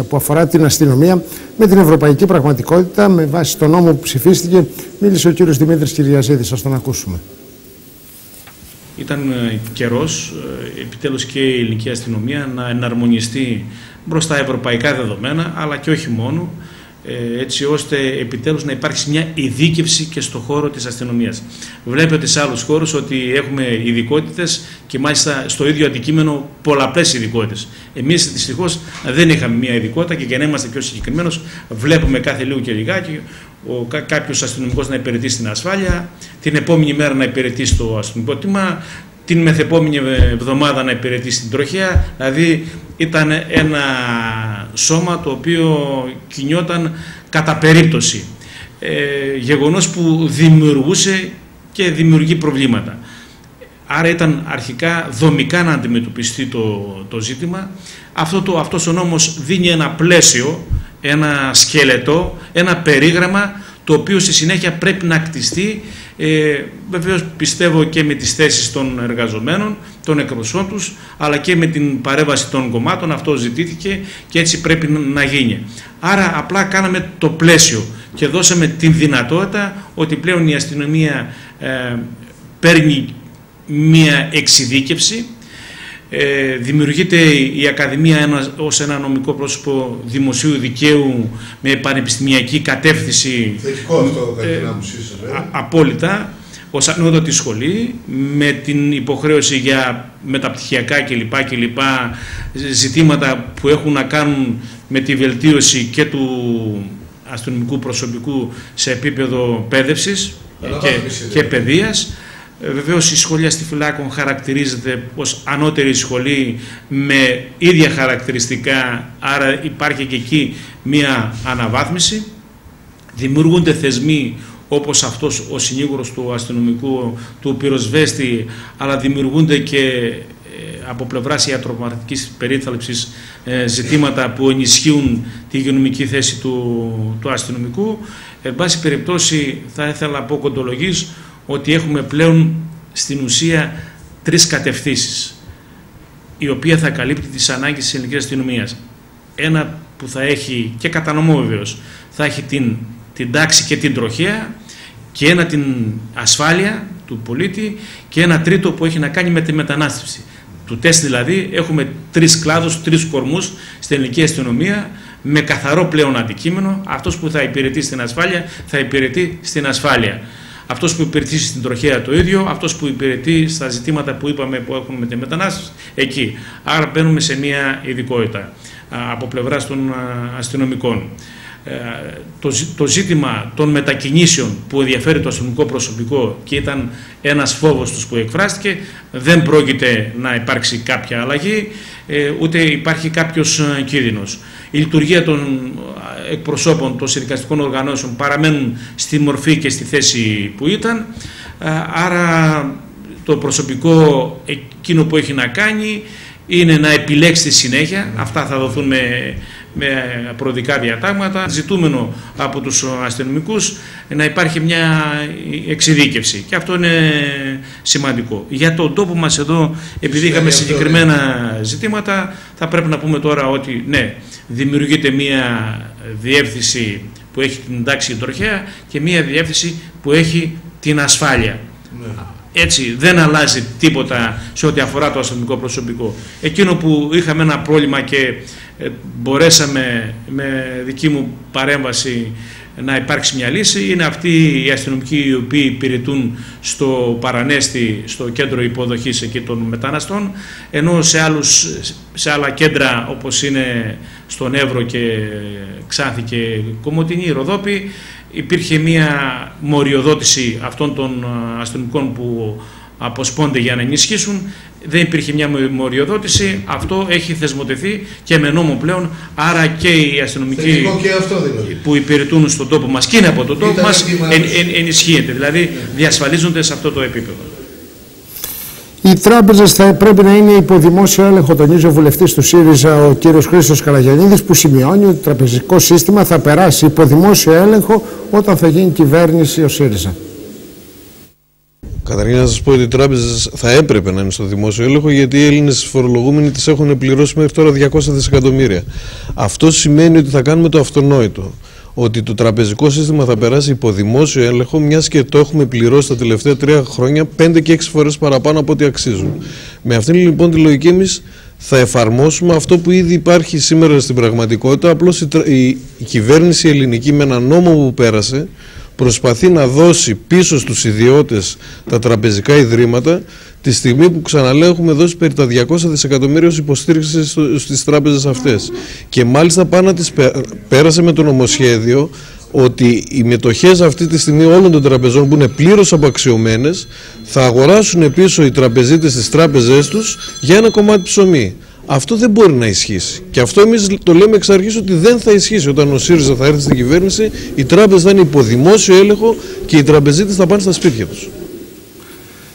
που αφορά την αστυνομία με την ευρωπαϊκή πραγματικότητα με βάση τον νόμο που ψηφίστηκε. Μίλησε ο κύριος Δημήτρης Κυριαζίδης, ας τον ακούσουμε. Ήταν καιρός, επιτέλους και η ελληνική αστυνομία να εναρμονιστεί μπροστά ευρωπαϊκά δεδομένα, αλλά και όχι μόνο, έτσι ώστε επιτέλους να υπάρξει μια ειδίκευση και στο χώρο της αστυνομίας. Βλέπετε σε άλλους χώρους ότι έχουμε ειδικότητες και μάλιστα στο ίδιο αντικείμενο πολλαπλές ειδικότητες. Εμείς δυστυχώς δεν είχαμε μια ειδικότητα και για να είμαστε πιο συγκεκριμένος, βλέπουμε κάθε λίγο και λιγάκι κάποιος αστυνομικός να υπηρετεί στην ασφάλεια, την επόμενη μέρα να υπηρετεί στο αστυνομικό τμήμα, την μεθεπόμενη εβδομάδα να υπηρετεί στην τροχέα. Δηλαδή ήταν ένα σώμα το οποίο κινιόταν κατά περίπτωση. Γεγονός που δημιουργούσε και δημιουργεί προβλήματα. Άρα ήταν αρχικά δομικά να αντιμετωπιστεί το ζήτημα. Αυτός ο νόμος δίνει ένα πλαίσιο, ένα σκελετό, ένα περίγραμμα το οποίο στη συνέχεια πρέπει να κτιστεί, βεβαίως πιστεύω και με τις θέσεις των εργαζομένων, των εκπροσώπων τους, αλλά και με την παρέμβαση των κομμάτων. Αυτό ζητήθηκε και έτσι πρέπει να γίνει. Άρα απλά κάναμε το πλαίσιο και δώσαμε την δυνατότητα ότι πλέον η αστυνομία παίρνει μία εξειδίκευση. Δημιουργείται η Ακαδημία ως ένα νομικό πρόσωπο δημοσίου δικαίου με πανεπιστημιακή κατεύθυνση. Θετικό αυτό, απόλυτα, ως ανώτατη σχολή, με την υποχρέωση για μεταπτυχιακά κλπ. Ζητήματα που έχουν να κάνουν με τη βελτίωση και του αστυνομικού προσωπικού σε επίπεδο εκπαίδευσης και παιδείας. Βεβαίως η σχολή Αστιφυλάκων χαρακτηρίζεται ως ανώτερη σχολή με ίδια χαρακτηριστικά, άρα υπάρχει και εκεί μία αναβάθμιση. Δημιουργούνται θεσμοί όπως αυτός ο συνήγορος του αστυνομικού, του πυροσβέστη, αλλά δημιουργούνται και από πλευράς ιατροπρακτικής περίθαλψης ζητήματα που ενισχύουν τη υγειονομική θέση του αστυνομικού. Εν πάση περιπτώσει, θα ήθελα να πω κοντολογής ότι έχουμε πλέον στην ουσία 3 κατευθύνσεις, η οποία θα καλύπτει τις ανάγκες της ελληνικής αστυνομίας. Ένα που θα έχει, και κατανομό βεβαίως, θα έχει την τάξη και την τροχέα, και ένα την ασφάλεια του πολίτη, και ένα τρίτο που έχει να κάνει με τη μετανάστευση. Του τεστ δηλαδή έχουμε 3 κλάδους, 3 κορμούς στην ελληνική αστυνομία, με καθαρό πλέον αντικείμενο. Αυτός που θα υπηρετεί στην ασφάλεια θα υπηρετεί στην ασφάλεια. Αυτός που υπηρετεί στην τροχέα το ίδιο, αυτός που υπηρετεί στα ζητήματα που είπαμε που έχουν με τη μετανάστευση, εκεί. Άρα μπαίνουμε σε μια ειδικότητα από πλευράς των αστυνομικών. Το ζήτημα των μετακινήσεων που ενδιαφέρει το αστυνομικό προσωπικό και ήταν ένας φόβος τους που εκφράστηκε, δεν πρόκειται να υπάρξει κάποια αλλαγή, ούτε υπάρχει κάποιος κίνδυνος. Η λειτουργία των εκπροσώπων των συνδικαλιστικών οργανώσεων παραμένουν στη μορφή και στη θέση που ήταν, άρα το προσωπικό εκείνο που έχει να κάνει είναι να επιλέξει τη συνέχεια. Αυτά θα δοθούν με προοδικά διατάγματα. Ζητούμενο από τους αστυνομικούς να υπάρχει μια εξειδίκευση, και αυτό είναι σημαντικό. Για τον τόπο μας εδώ, επειδή είχαμε συγκεκριμένα ζητήματα, θα πρέπει να πούμε τώρα ότι ναι, δημιουργείται μια διεύθυνση που έχει την τάξη και τροχέα και μια διεύθυνση που έχει την ασφάλεια. Ναι. Έτσι δεν αλλάζει τίποτα σε ό,τι αφορά το αστυνομικό προσωπικό. Εκείνο που είχαμε ένα πρόβλημα και μπορέσαμε με δική μου παρέμβαση να υπάρξει μια λύση, είναι αυτοί οι αστυνομικοί οι οποίοι υπηρετούν στο Παρανέστη, στο κέντρο υποδοχής εκεί των μεταναστών, ενώ σε άλλα κέντρα όπως είναι στον Εύρο και Ξάνθη και Κομοτηνή, Ροδόπη, υπήρχε μια μοριοδότηση αυτών των αστυνομικών που αποσπώνται για να ενισχύσουν. Δεν υπήρχε μια μοριοδότηση, αυτό έχει θεσμοθετηθεί και με νόμο πλέον, άρα και οι αστυνομικοί που υπηρετούν στον τόπο μας και είναι από τον τόπο μας ενισχύεται, δηλαδή διασφαλίζονται σε αυτό το επίπεδο. Οι τράπεζες θα πρέπει να είναι υπό δημόσιο έλεγχο, τονίζει ο βουλευτής του ΣΥΡΙΖΑ, ο κύριος Χρήστος Καραγιαννίδης, που σημειώνει ότι το τραπεζικό σύστημα θα περάσει υπό δημόσιο έλεγχο όταν θα γίνει κυβέρνηση ο ΣΥΡΙΖΑ. Καταρχήν να σας πω ότι οι τράπεζες θα έπρεπε να είναι στο δημόσιο έλεγχο, γιατί οι Έλληνες φορολογούμενοι τις έχουν πληρώσει μέχρι τώρα 200 δισεκατομμύρια. Αυτό σημαίνει ότι θα κάνουμε το αυτονόητο. Ότι το τραπεζικό σύστημα θα περάσει υπό δημόσιο έλεγχο, μιας και το έχουμε πληρώσει τα τελευταία 3 χρόνια 5 και 6 φορές παραπάνω από ό,τι αξίζουν. Με αυτήν λοιπόν τη λογική εμείς θα εφαρμόσουμε αυτό που ήδη υπάρχει σήμερα στην πραγματικότητα. Απλώς η κυβέρνηση ελληνική με ένα νόμο που πέρασε προσπαθεί να δώσει πίσω στους ιδιώτες τα τραπεζικά ιδρύματα, τη στιγμή που, ξαναλέω, έχουμε δώσει περί τα 200 δισεκατομμύρια ως υποστήριξη στις τράπεζες αυτές. Και μάλιστα πάνω τις πέρασε με το νομοσχέδιο ότι οι μετοχές αυτή τη στιγμή όλων των τραπεζών που είναι πλήρως απαξιωμένες θα αγοράσουν πίσω οι τραπεζίτες στις τράπεζές τους για ένα κομμάτι ψωμί. Αυτό δεν μπορεί να ισχύσει. Και αυτό εμείς το λέμε εξ αρχής ότι δεν θα ισχύσει. Όταν ο ΣΥΡΙΖΑ θα έρθει στην κυβέρνηση, οι τράπεζες θα είναι υπό δημόσιο έλεγχο και οι τραπεζίτες θα πάνε στα σπίτια τους.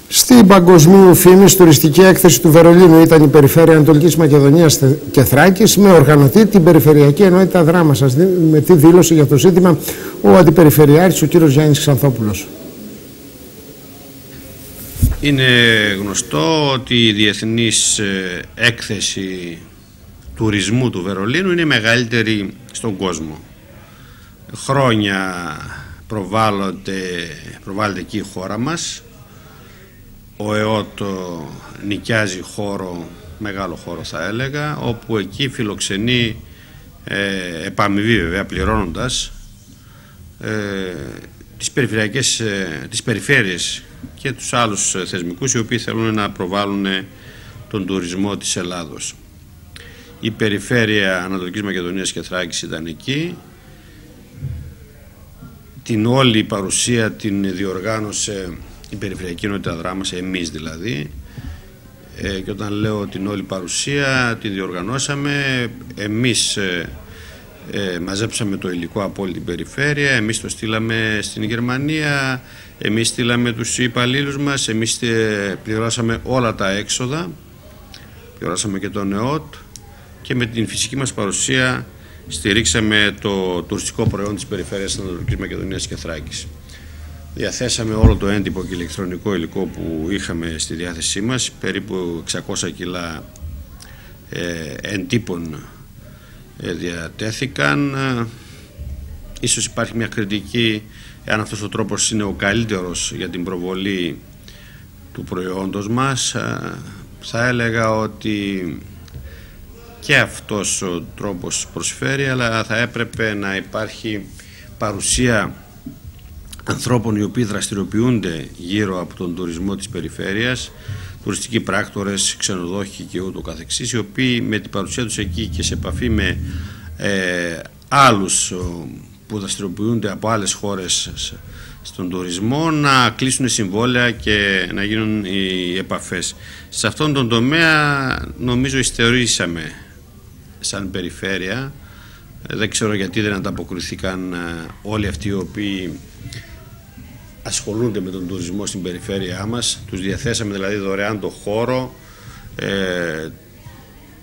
Στην παγκοσμίου φήμης τουριστική έκθεση του Βερολίνου ήταν η Περιφέρεια Ανατολικής Μακεδονίας και Θράκης, με οργανωτή την Περιφερειακή Ενότητα Δράμα. Σας με τι δήλωσε για το ζήτημα ο Αντιπεριφερειάρχης, ο κύριος Γιάννης Ξανθόπουλος. Είναι γνωστό ότι η διεθνής έκθεση τουρισμού του Βερολίνου είναι η μεγαλύτερη στον κόσμο. Χρόνια προβάλλεται εκεί η χώρα μας. Ο ΕΟΤ νοικιάζει χώρο, μεγάλο χώρο θα έλεγα, όπου εκεί φιλοξενεί επαμοιβή βέβαια, πληρώνοντας τις περιφέρειες και τους άλλους θεσμικούς οι οποίοι θέλουν να προβάλλουν τον τουρισμό της Ελλάδος. Η Περιφέρεια Ανατολικής Μακεδονίας και Θράκης ήταν εκεί. Την όλη παρουσία την διοργάνωσε η Περιφερειακή Ενότητα Δράμας, εμείς δηλαδή, και όταν λέω την όλη παρουσία τη διοργανώσαμε, εμείς μαζέψαμε το υλικό από όλη την περιφέρεια, εμείς το στείλαμε στην Γερμανία, εμείς στείλαμε τους υπαλλήλους μας, εμείς πληρώσαμε όλα τα έξοδα. Γιορτάσαμε και τον ΕΟΤ και με την φυσική μας παρουσία στηρίξαμε το τουριστικό προϊόν της περιφέρειας της Ανατολικής Μακεδονίας και Θράκης. Διαθέσαμε όλο το έντυπο και ηλεκτρονικό υλικό που είχαμε στη διάθεσή μας, περίπου 600 κιλά εντύπων διατέθηκαν. Ίσως υπάρχει μια κριτική εάν αυτός ο τρόπος είναι ο καλύτερος για την προβολή του προϊόντος μας. Θα έλεγα ότι και αυτός ο τρόπος προσφέρει, αλλά θα έπρεπε να υπάρχει παρουσία ανθρώπων οι οποίοι δραστηριοποιούνται γύρω από τον τουρισμό της περιφέρειας, τουριστικοί πράκτορες, ξενοδόχοι και ούτω καθεξής, οι οποίοι με την παρουσία τους εκεί και σε επαφή με άλλους που δραστηριοποιούνται από άλλες χώρες στον τουρισμό να κλείσουν συμβόλαια και να γίνουν οι επαφές. Σε αυτόν τον τομέα νομίζω υστερήσαμε σαν περιφέρεια. Δεν ξέρω γιατί δεν ανταποκριθήκαν όλοι αυτοί οι οποίοι ασχολούνται με τον τουρισμό στην περιφέρειά μας. Τους διαθέσαμε δηλαδή δωρεάν το χώρο,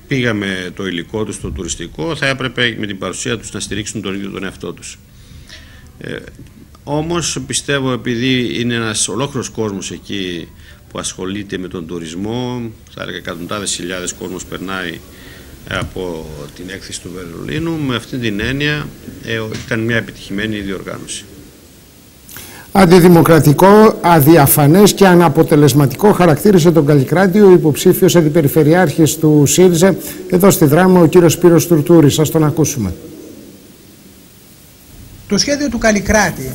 πήγαμε το υλικό τους το τουριστικό, θα έπρεπε με την παρουσία τους να στηρίξουν τον ίδιο τον εαυτό τους. Όμως πιστεύω, επειδή είναι ένας ολόκληρος κόσμος εκεί που ασχολείται με τον τουρισμό, θα έλεγα εκατοντάδες χιλιάδες κόσμος περνάει από την έκθεση του Βερολίνου, με αυτή την έννοια ήταν μια επιτυχημένη διοργάνωση. Αντιδημοκρατικό, αδιαφανές και αναποτελεσματικό χαρακτήρισε τον Καλλικράτη ο υποψήφιος αντιπεριφερειάρχης του ΣΥΡΙΖΑ εδώ στη Δράμο, ο κύριος Σπύρος Τουρτούρης. Σας τον ακούσουμε. Το σχέδιο του Καλλικράτη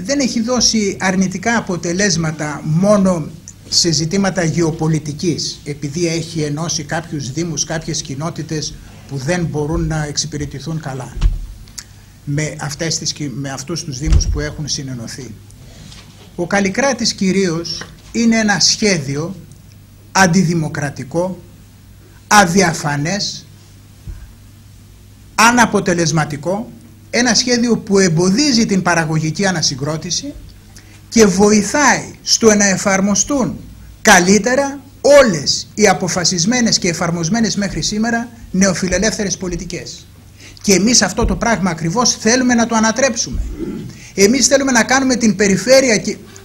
δεν έχει δώσει αρνητικά αποτελέσματα μόνο σε ζητήματα γεωπολιτικής, επειδή έχει ενώσει κάποιους δήμους, κάποιες κοινότητες που δεν μπορούν να εξυπηρετηθούν καλά με αυτούς τους δήμους που έχουν συνενωθεί. Ο Καλλικράτης κυρίως είναι ένα σχέδιο αντιδημοκρατικό, αδιαφανές, αναποτελεσματικό, ένα σχέδιο που εμποδίζει την παραγωγική ανασυγκρότηση και βοηθάει στο να εφαρμοστούν καλύτερα όλες οι αποφασισμένες και εφαρμοσμένες μέχρι σήμερα νεοφιλελεύθερες πολιτικές. Και εμείς αυτό το πράγμα ακριβώς θέλουμε να το ανατρέψουμε. Εμείς θέλουμε να κάνουμε την περιφέρεια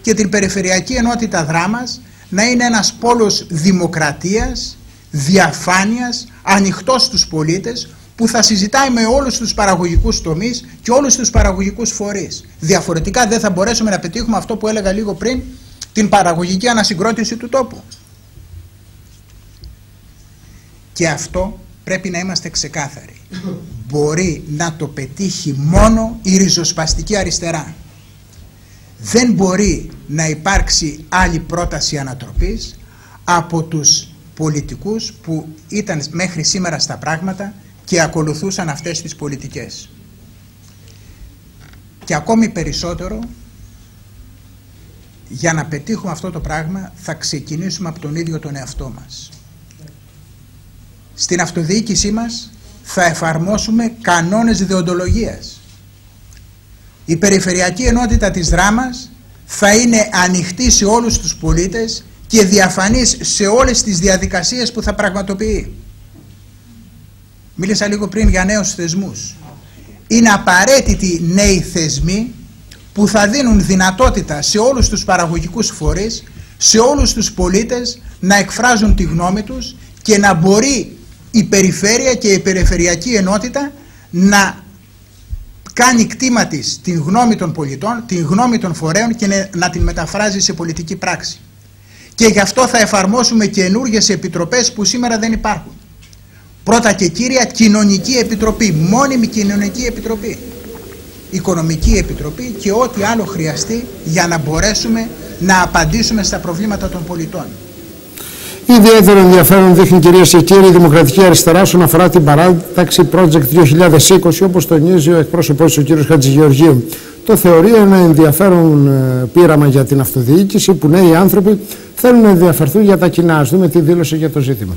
και την περιφερειακή ενότητα Δράμας να είναι ένας πόλος δημοκρατίας, διαφάνειας, ανοιχτός στους πολίτες, που θα συζητάει με όλους τους παραγωγικούς τομείς και όλους τους παραγωγικούς φορείς. Διαφορετικά δεν θα μπορέσουμε να πετύχουμε αυτό που έλεγα λίγο πριν, την παραγωγική ανασυγκρότηση του τόπου. Και αυτό πρέπει να είμαστε ξεκάθαροι. Μπορεί να το πετύχει μόνο η ριζοσπαστική αριστερά. Δεν μπορεί να υπάρξει άλλη πρόταση ανατροπής από τους πολιτικούς που ήταν μέχρι σήμερα στα πράγματα και ακολουθούσαν αυτές τις πολιτικές. Και ακόμη περισσότερο, για να πετύχουμε αυτό το πράγμα θα ξεκινήσουμε από τον ίδιο τον εαυτό μας. Στην αυτοδιοίκησή μας θα εφαρμόσουμε κανόνες δεοντολογίας. Η περιφερειακή ενότητα της Δράμας θα είναι ανοιχτή σε όλους τους πολίτες και διαφανής σε όλες τις διαδικασίες που θα πραγματοποιεί. Μίλησα λίγο πριν για νέους θεσμούς. Είναι απαραίτητοι νέοι θεσμοί που θα δίνουν δυνατότητα σε όλους τους παραγωγικούς φορείς, σε όλους τους πολίτες να εκφράζουν τη γνώμη τους και να μπορεί η περιφέρεια και η περιφερειακή ενότητα να κάνει κτήμα της την γνώμη των πολιτών, την γνώμη των φορέων και να την μεταφράζει σε πολιτική πράξη. Και γι' αυτό θα εφαρμόσουμε καινούργιες επιτροπές που σήμερα δεν υπάρχουν. Πρώτα και κύρια, κοινωνική επιτροπή, μόνιμη κοινωνική επιτροπή, οικονομική επιτροπή και ό,τι άλλο χρειαστεί για να μπορέσουμε να απαντήσουμε στα προβλήματα των πολιτών. Ιδιαίτερο ενδιαφέρον δείχνει, κυρίες και κύριοι, η Δημοκρατική Αριστερά όσον αφορά την παράταξη Project 2020, όπως τονίζει ο εκπρόσωπός, ο κύριος Χατζηγεωργίου. Το θεωρεί ένα ενδιαφέρον πείραμα για την αυτοδιοίκηση που νέοι άνθρωποι θέλουν να ενδιαφερθούν για τα κοινά. Ας δούμε τι δήλωσε για το ζήτημα.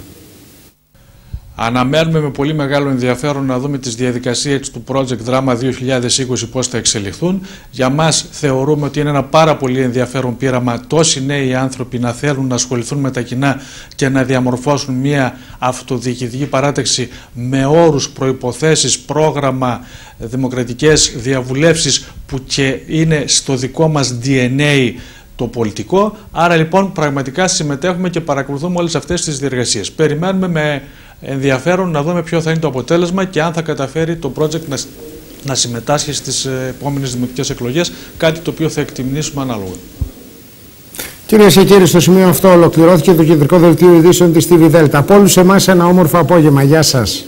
Αναμένουμε με πολύ μεγάλο ενδιαφέρον να δούμε τις διαδικασίες του Project Drama 2020 πώς θα εξελιχθούν. Για μας θεωρούμε ότι είναι ένα πάρα πολύ ενδιαφέρον πείραμα τόσοι νέοι άνθρωποι να θέλουν να ασχοληθούν με τα κοινά και να διαμορφώσουν μια αυτοδιοικητική παράταξη με όρους, προϋποθέσεις, πρόγραμμα, δημοκρατικές διαβουλεύσεις που και είναι στο δικό μας DNA το πολιτικό. Άρα λοιπόν πραγματικά συμμετέχουμε και παρακολουθούμε όλες αυτές τις διεργασίες. Περιμένουμε με ενδιαφέρον να δούμε ποιο θα είναι το αποτέλεσμα και αν θα καταφέρει το project να συμμετάσχει στις επόμενες δημοτικές εκλογές, κάτι το οποίο θα εκτιμήσουμε ανάλογα. Κυρίες και κύριοι, στο σημείο αυτό ολοκληρώθηκε το κεντρικό δελτίο ειδήσεων της TV Delta. Από όλους εμάς ένα όμορφο απόγευμα. Γεια σας.